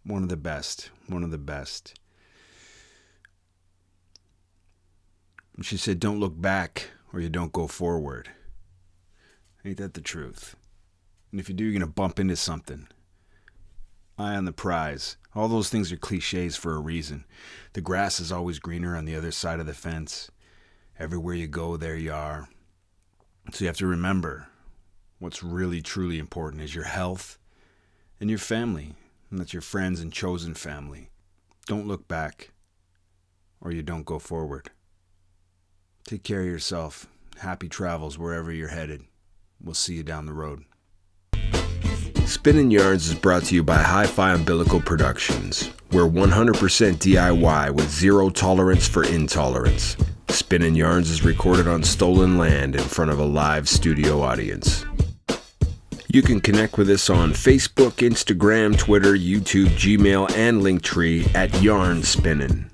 One of the best. One of the best. And she said, don't look back or you don't go forward. Ain't that the truth? And if you do, you're going to bump into something. Eye on the prize. All those things are cliches for a reason. The grass is always greener on the other side of the fence. Everywhere you go, there you are. So you have to remember what's really, truly important is your health and your family. And that's your friends and chosen family. Don't look back or you don't go forward. Take care of yourself. Happy travels wherever you're headed. We'll see you down the road. Spinnin' Yarns is brought to you by Hi-Fi Umbilical Productions. We're 100% DIY with zero tolerance for intolerance. Spinnin' Yarns is recorded on stolen land in front of a live studio audience. You can connect with us on Facebook, Instagram, Twitter, YouTube, Gmail, and Linktree at Yarn Spinnin'.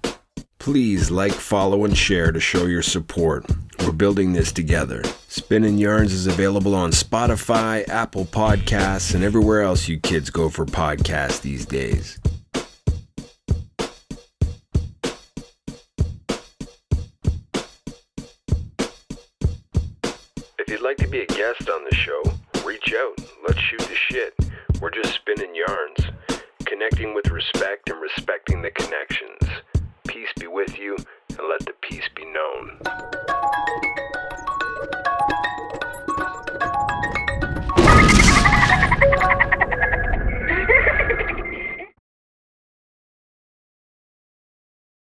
Please like, follow, and share to show your support. We're building this together. Spinnin' Yarns is available on Spotify, Apple Podcasts, and everywhere else you kids go for podcasts these days. If you'd like to be a guest on the show, reach out. Let's shoot the shit. We're just spinning yarns, connecting with respect and respecting the connections. Peace be with you, and let the peace be known.